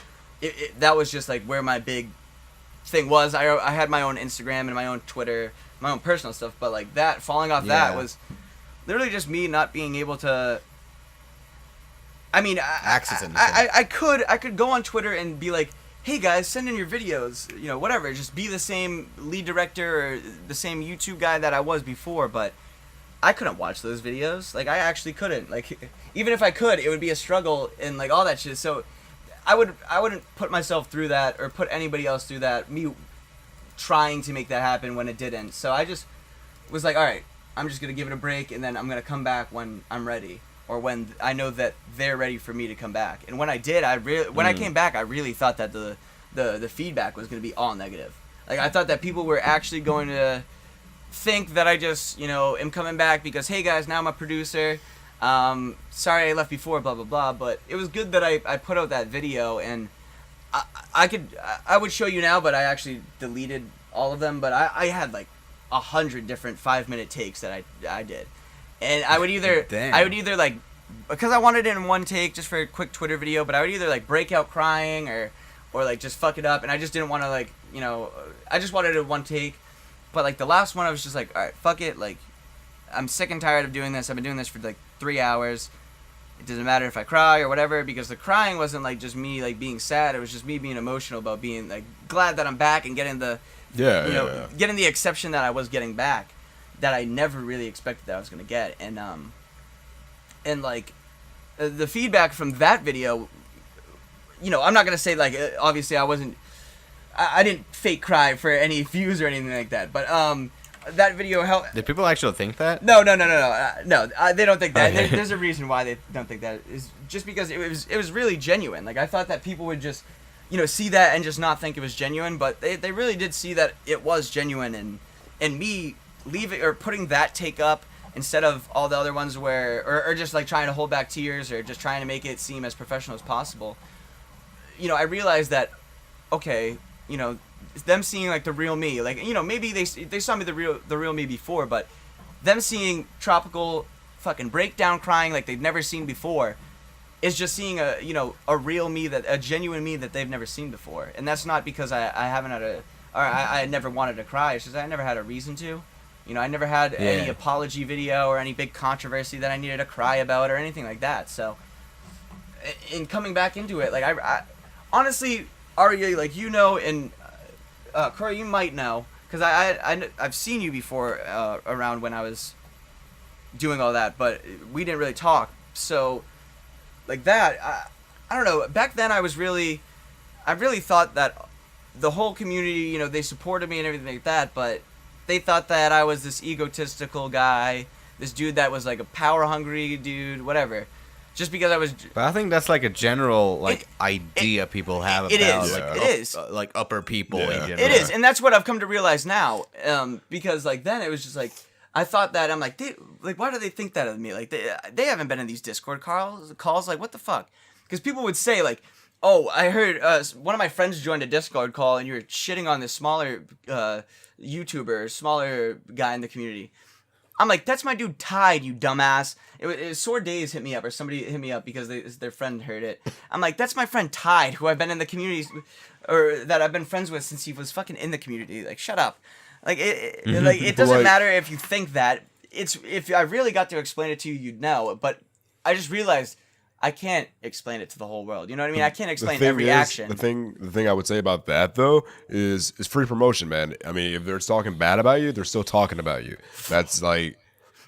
that was just like where my big thing was. I had my own Instagram and my own Twitter, my own personal stuff, but like that, falling off that was literally just me not being able to. I mean, access anything. I could go on Twitter and be like, hey guys, send in your videos, you know, whatever. Just be the same lead director or the same YouTube guy that I was before, but I couldn't watch those videos. Like, I actually couldn't. Like, even if I could, it would be a struggle and like all that shit. So, I wouldn't put myself through that or put anybody else through that. Me trying to make that happen when it didn't. So I just was like, all right, I'm just gonna give it a break, and then I'm gonna come back when I'm ready, or when I know that they're ready for me to come back. And when I did, when I came back, I really thought that the feedback was gonna be all negative. Like, I thought that people were actually going to think that I just, you know, am coming back because, hey guys, now I'm a producer. Sorry I left before, blah blah blah. But it was good that I put out that video, and I would show you now, but I actually deleted all of them. But I had like 100 different 5-minute takes that I did, and I would either like, because I wanted it in one take just for a quick Twitter video, but I would either like break out crying or like just fuck it up, and I just didn't want to, like, you know, I just wanted it in one take. But like the last one, I was just like, all right, fuck it, like, I'm sick and tired of doing this. I've been doing this for like 3 hours. It doesn't matter if I cry or whatever, because the crying wasn't like just me like being sad. It was just me being emotional about being like glad that I'm back and getting the getting the exception that I was getting back, that I never really expected that I was gonna get. And like the feedback from that video, you know, I'm not gonna say like obviously I didn't fake cry for any views or anything like that, but that video helped. Did people actually think that? No, they don't think that. Okay. There's a reason why they don't think that. Is just because it was really genuine. Like, I thought that people would just, you know, see that and just not think it was genuine, but they really did see that it was genuine, and me leaving or putting that take up instead of all the other ones where or just like trying to hold back tears or just trying to make it seem as professional as possible. You know, I realized that, okay, you know, them seeing like the real me, like, you know, maybe they saw me the real me before, but them seeing Tropical fucking breakdown crying like they've never seen before is just seeing a real me, that a genuine me that they've never seen before. And that's not because I haven't had I never wanted to cry. It's just I never had a reason to. You know, I never had any apology video or any big controversy that I needed to cry about or anything like that. So in coming back into it, like, I honestly, Arya, like, you know, and Corey, you might know, because I've seen you before around when I was doing all that, but we didn't really talk. So, like that, I don't know. Back then, I really thought that the whole community, you know, they supported me and everything like that, but they thought that I was this egotistical guy, this dude that was like a power-hungry dude, whatever. Just because I was. But I think that's like a general idea people have about it is like upper people in general. It is, and that's what I've come to realize now. Because like then it was just like I thought that I'm like, why do they think that of me? Like they haven't been in these Discord calls. Like, what the fuck? Because people would say like, oh, I heard one of my friends joined a Discord call and you were shitting on this smaller YouTuber, smaller guy in the community. I'm like, that's my dude Tide, you dumbass. It was Sore Days hit me up, or somebody hit me up because their friend heard it. I'm like, that's my friend Tide, who I've been in the community, or that I've been friends with since he was fucking in the community. Like, shut up. Like, it doesn't matter if you think that. If I really got to explain it to you, you'd know. But I just realized I can't explain it to the whole world. You know what I mean? I can't explain every action. The thing I would say about that, though, is free promotion, man. I mean, if they're talking bad about you, they're still talking about you. That's like...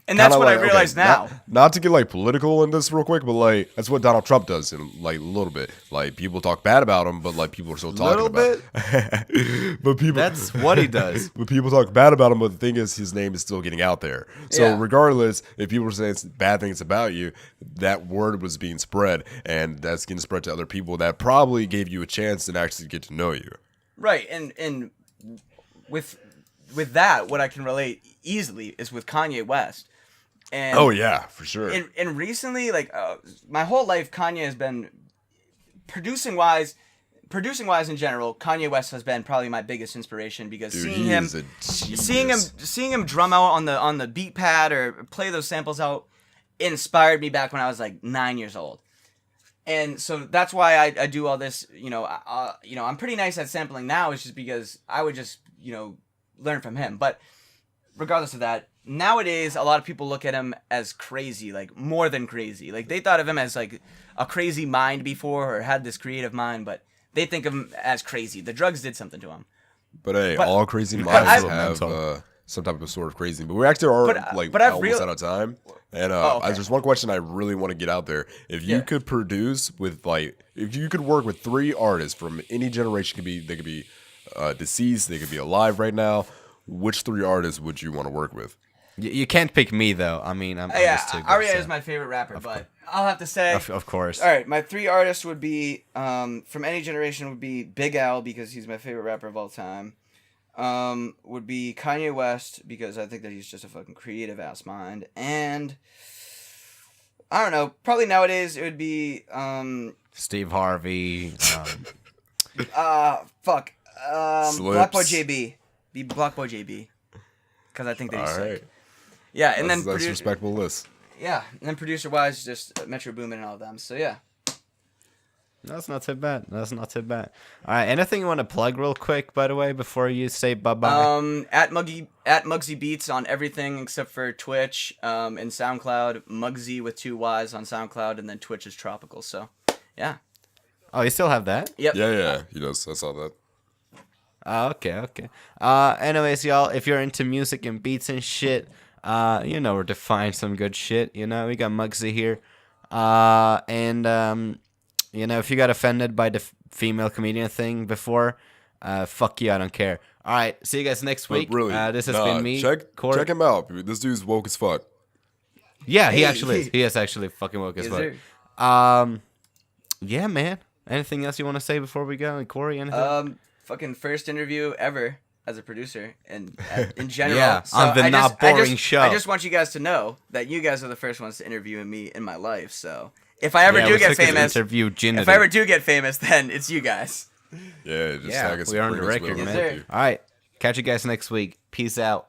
And that's what I realize now. Not to get like political in this real quick, but like that's what Donald Trump does in like a little bit. Like people talk bad about him, but like people are still talking about it. But people, that's what he does. But people talk bad about him, but the thing is his name is still getting out there. So regardless, if people are saying bad things about you, that word was being spread, and that's getting spread to other people that probably gave you a chance to actually get to know you. Right, and with that, what I can relate easily is with Kanye West. And oh yeah, for sure. And recently, like my whole life, Kanye has been producing wise, producing wise in general, Kanye West has been probably my biggest inspiration because Dude, seeing he him, is a seeing genius. him drum out on the beat pad or play those samples out, inspired me back when I was like 9 years old. And so that's why I do all this. I'm pretty nice at sampling now. It's just because I would just learn from him. But regardless of that, nowadays a lot of people look at him as crazy, like more than crazy. Like they thought of him as like a crazy mind before, or had this creative mind, but they think of him as crazy. The drugs did something to him. But hey, But- all crazy but minds I've- have some type of sort of crazy. But we actually are but I've almost out of time. And okay. there's one question I really want to get out there. If you Yeah. could produce with if you could work with 3 artists from any generation, they could be deceased, they could be alive right now. Which 3 artists would you want to work with? You can't pick me though. I mean, I'm Yeah, just too good. Aria so- is my favorite rapper, but I'll have to say, Of course. all right, my 3 artists would be from any generation would be Big Al because he's my favorite rapper of all time. Would be Kanye West because I think that he's just a fucking creative ass mind, and I don't know. Probably nowadays it would be Steve Harvey. fuck Black Boy Slips. JB. Be Black Boy JB because I think that he's All sick. right. Yeah, and That's then a respectable list. yeah, and then producer wise, just Metro Boomin and all of them. So yeah. That's not too bad. That's not too bad. All right. Anything you want to plug real quick, by the way, before you say bye bye? At Mugsy Beats on everything except for Twitch, and SoundCloud. Mugsy with 2 Y's on SoundCloud, and then Twitch is Tropical. So, yeah. Oh, you still have that? Yep. Yeah, he does. I saw that. Okay. Anyways, y'all, if you're into music and beats and shit, you know where to find some good shit. You know, we got Mugsy here. If you got offended by the female comedian thing before, fuck you, I don't care. All right, see you guys next week. But really, this has been me. Corey. Check him out. This dude's woke as fuck. Yeah, he Hey. actually is. He is actually fucking woke as Yes, fuck. sir. Yeah, man. Anything else you want to say before we go? Like, Corey, anything? Fucking first interview ever as a producer, and in general. Yeah, So on the I Not Boring Show. I just want you guys to know that you guys are the first ones to interview me in my life. So if I ever Yeah, do we get took his famous, interview if I ever do get famous, then it's you guys. Yeah, just Yeah, tag us. we earned bring a us record, with Yes, man. sir. you. All right, catch you guys next week. Peace out.